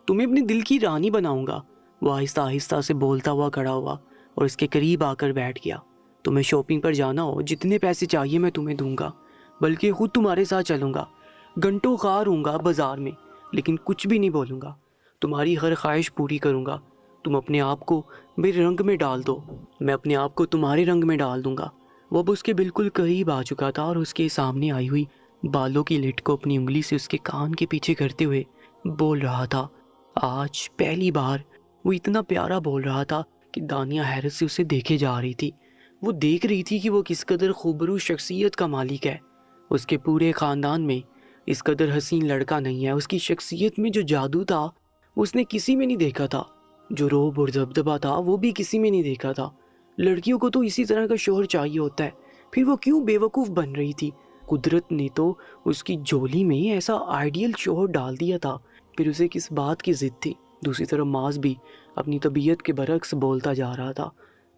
تمہیں اپنے دل کی رانی بناؤں گا۔ وہ آہستہ آہستہ سے بولتا ہوا کھڑا ہوا اور اس کے قریب آ کر بیٹھ گیا۔ تمہیں شاپنگ پر جانا ہو، جتنے پیسے چاہیے میں تمہیں دوں گا، بلکہ خود تمہارے ساتھ چلوں گا، گھنٹوں خار ہوں گا بازار میں، لیکن کچھ بھی نہیں بولوں گا، تمہاری ہر خواہش پوری کروں گا۔ تم اپنے آپ کو میرے رنگ میں ڈال دو، میں اپنے آپ کو تمہارے رنگ میں ڈال دوں گا۔ وہ اب اس کے بالکل قریب آ چکا تھا اور اس کے سامنے آئی ہوئی بالوں کی لٹ کو اپنی انگلی سے اس کے کان کے پیچھے کرتے ہوئے بول رہا تھا۔ آج پہلی بار وہ اتنا پیارا بول رہا تھا کہ دانیہ حیرت سے اسے دیکھے جا رہی تھی۔ وہ دیکھ رہی تھی کہ وہ کس قدر خوبرو شخصیت کا مالک ہے۔ اس کے پورے خاندان میں اس قدر حسین لڑکا نہیں ہے۔ اس کی شخصیت میں جو جادو تھا وہ اس نے کسی میں نہیں دیکھا تھا، جو روب اور دبدبا تھا وہ بھی کسی میں نہیں دیکھا تھا۔ لڑکیوں کو تو اسی طرح کا شوہر چاہیے ہوتا ہے، پھر وہ کیوں بیوقوف بن رہی تھی؟ قدرت نے تو اس کی جولی میں ایسا آئیڈیل شوہر ڈال دیا تھا، پھر اسے کس بات کی ضد تھی؟ دوسری طرف معاذ بھی اپنی طبیعت کے برعکس بولتا جا رہا تھا۔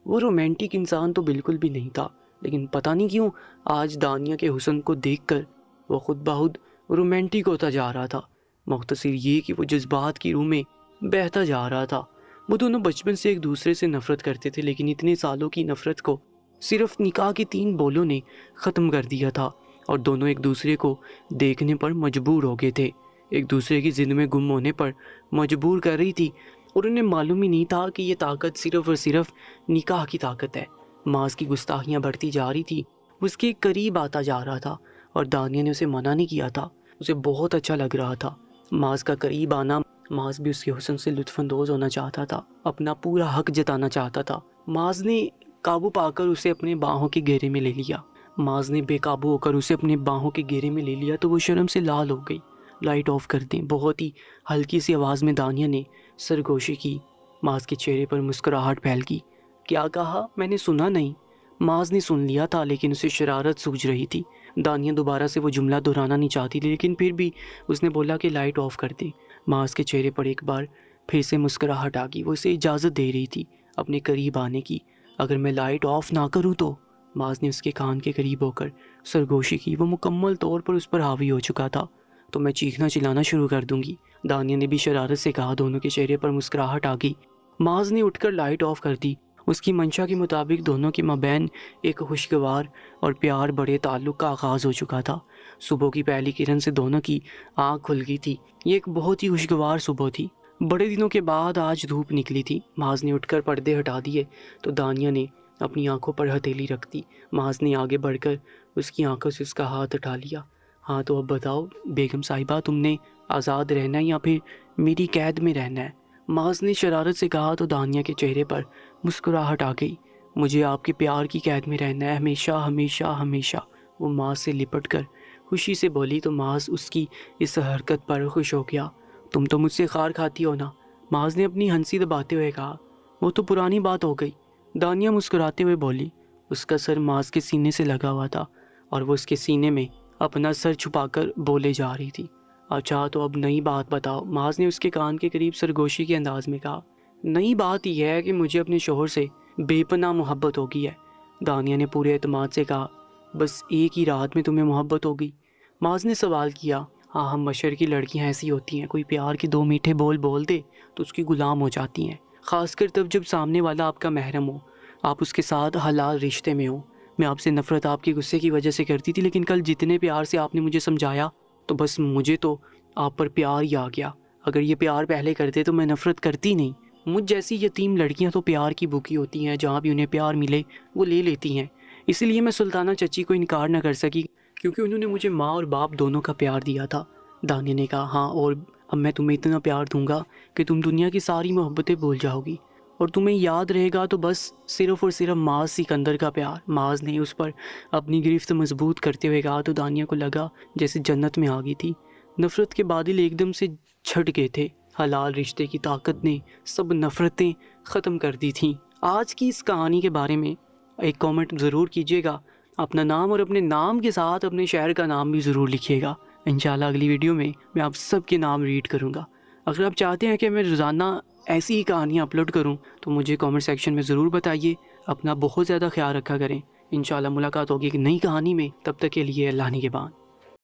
وہ رومانٹک انسان تو بالکل بھی نہیں تھا، لیکن پتہ نہیں کیوں آج دانیہ کے حسن کو دیکھ کر وہ خود بخود رومانٹک ہوتا جا رہا تھا۔ مختصر یہ کہ وہ جذبات کی روح میں بہتا جا رہا تھا۔ وہ دونوں بچپن سے ایک دوسرے سے نفرت کرتے تھے، لیکن اتنے سالوں کی نفرت کو صرف نکاح کے 3 بولوں نے ختم کر دیا تھا، اور دونوں ایک دوسرے کو دیکھنے پر مجبور ہو گئے تھے، ایک دوسرے کی زد میں گم ہونے پر مجبور کر رہی تھی، اور انہیں معلوم ہی نہیں تھا کہ یہ طاقت صرف اور صرف نکاح کی طاقت ہے۔ معاذ کی گستاخیاں بڑھتی جا رہی تھی، وہ اس کے قریب آتا جا رہا تھا، اور دانیہ نے اسے منع نہیں کیا تھا، اسے بہت اچھا لگ رہا تھا معاذ کا قریب آنا۔ معاذ بھی اس کے حسن سے لطف اندوز ہونا چاہتا تھا، اپنا پورا حق جتانا چاہتا تھا۔ معاذ نے قابو پا کر اسے اپنے باہوں کے گھیرے میں لے لیا۔ معاذ نے بے قابو ہو کر اسے اپنے باہوں کے گھیرے میں لے لیا تو وہ شرم سے لال ہو گئی۔ لائٹ آف کر دیں، بہت ہی ہلکی سی آواز میں دانیہ نے سرگوشی کی۔ معاذ کے چہرے پر مسکراہٹ پھیل گئی۔ کیا کہا؟ میں نے سنا نہیں۔ معاذ نے سن لیا تھا، لیکن اسے شرارت سوجھ رہی تھی۔ دانیہ دوبارہ سے وہ جملہ دہرانا نہیں چاہتی تھی، لیکن پھر بھی اس نے بولا کہ لائٹ آف کر دیں۔ معاذ کے چہرے پر ایک بار پھر سے مسکراہٹ آ گئی، وہ اسے اجازت دے رہی تھی اپنے قریب آنے کی۔ اگر میں لائٹ آف نہ کروں تو؟ معاذ نے اس کے کان کے قریب ہو کر سرگوشی کی۔ وہ مکمل طور پر اس پر حاوی ہو چکا تھا۔ تو میں چیخنا چلانا شروع کر دوں گی، دانیہ نے بھی شرارت سے کہا۔ دونوں کے چہرے پر مسکراہٹ آ گئی۔ معاذ نے اٹھ کر لائٹ آف کر دی۔ اس کی منشا کے مطابق دونوں کے مابین ایک خوشگوار اور پیار بڑے تعلق کا آغاز ہو چکا تھا۔ صبح کی پہلی کرن سے دونوں کی آنکھ کھل گئی تھی۔ یہ ایک بہت ہی خوشگوار صبح تھی، بڑے دنوں کے بعد آج دھوپ نکلی تھی۔ معاذ نے اٹھ کر پردے ہٹا دیے تو دانیہ نے اپنی آنکھوں پر ہتھیلی رکھ دی۔ معاذ نے آگے بڑھ کر اس کی آنکھوں سے اس کا ہاتھ اٹھا لیا۔ ہاں تو اب بتاؤ بیگم صاحبہ، تم نے آزاد رہنا ہے یا پھر میری قید میں رہنا ہے؟ معاذ نے شرارت سے کہا تو دانیہ کے چہرے پر مسکراہٹ آ گئی۔ مجھے آپ کے پیار کی قید میں رہنا ہے، ہمیشہ ہمیشہ ہمیشہ، وہ معاذ سے لپٹ کر خوشی سے بولی تو معاذ اس کی اس حرکت پر خوش ہو گیا۔ تم تو مجھ سے خار کھاتی ہو نا؟ معاذ نے اپنی ہنسی دباتے ہوئے کہا۔ وہ تو پرانی بات ہو گئی، دانیہ مسکراتے ہوئے بولی۔ اس کا سر معاذ کے سینے سے لگا ہوا تھا اور وہ اس کے سینے میں اپنا سر چھپا کر بولے جا رہی تھی۔ اچھا تو اب نئی بات بتاؤ، معاذ نے اس کے کان کے قریب سرگوشی کے انداز میں کہا۔ نئی بات یہ ہے کہ مجھے اپنے شوہر سے بے پناہ محبت ہو گئی ہے، دانیہ نے پورے اعتماد سے کہا۔ بس ایک ہی رات میں تمہیں محبت ہو گئی؟ معاذ نے سوال کیا۔ ہاں، ہم مشرقی لڑکیاں ایسی ہوتی ہیں، کوئی پیار کے 2 میٹھے بول بول دے تو اس کی غلام ہو جاتی ہیں، خاص کر تب جب سامنے والا آپ کا محرم ہو، آپ اس کے ساتھ حلال رشتے میں ہو۔ میں آپ سے نفرت آپ کے غصے کی وجہ سے کرتی تھی، لیکن کل جتنے پیار سے آپ نے مجھے سمجھایا تو بس مجھے تو آپ پر پیار ہی آ گیا۔ اگر یہ پیار پہلے کرتے تو میں نفرت کرتی نہیں۔ مجھ جیسی یتیم لڑکیاں تو پیار کی بھوکی ہوتی ہیں، جہاں بھی انہیں پیار ملے وہ لے لیتی ہیں۔ اسی لیے میں سلطانہ چچی کو انکار نہ کر سکی، کیونکہ انہوں نے مجھے ماں اور باپ دونوں کا پیار دیا تھا۔ دانیہ نے کہا۔ ہاں، اور اب میں تمہیں اتنا پیار دوں گا کہ تم دنیا کی ساری محبتیں بھول جاؤ گی، اور تمہیں یاد رہے گا تو بس صرف اور صرف معاذ سکندر کا پیار۔ معاذ نے اس پر اپنی گرفت مضبوط کرتے ہوئے کہا تو دانیہ کو لگا جیسے جنت میں آ گئی تھی۔ نفرت کے بادل ایک دم سے چھٹ گئے تھے، حلال رشتے کی طاقت نے سب نفرتیں ختم کر دی تھیں۔ آج کی اس کہانی کے بارے میں ایک کامنٹ ضرور کیجیے گا، اپنا نام اور اپنے نام کے ساتھ اپنے شہر کا نام بھی ضرور لکھیے گا۔ انشاءاللہ اگلی ویڈیو میں آپ سب کے نام ریڈ کروں گا۔ اگر آپ چاہتے ہیں کہ میں روزانہ ایسی ہی کہانیاں اپلوڈ کروں تو مجھے کامنٹ سیکشن میں ضرور بتائیے۔ اپنا بہت زیادہ خیال رکھا کریں۔ انشاءاللہ ملاقات ہوگی ایک نئی کہانی میں، تب تک کے لیے اللہ نگہبان۔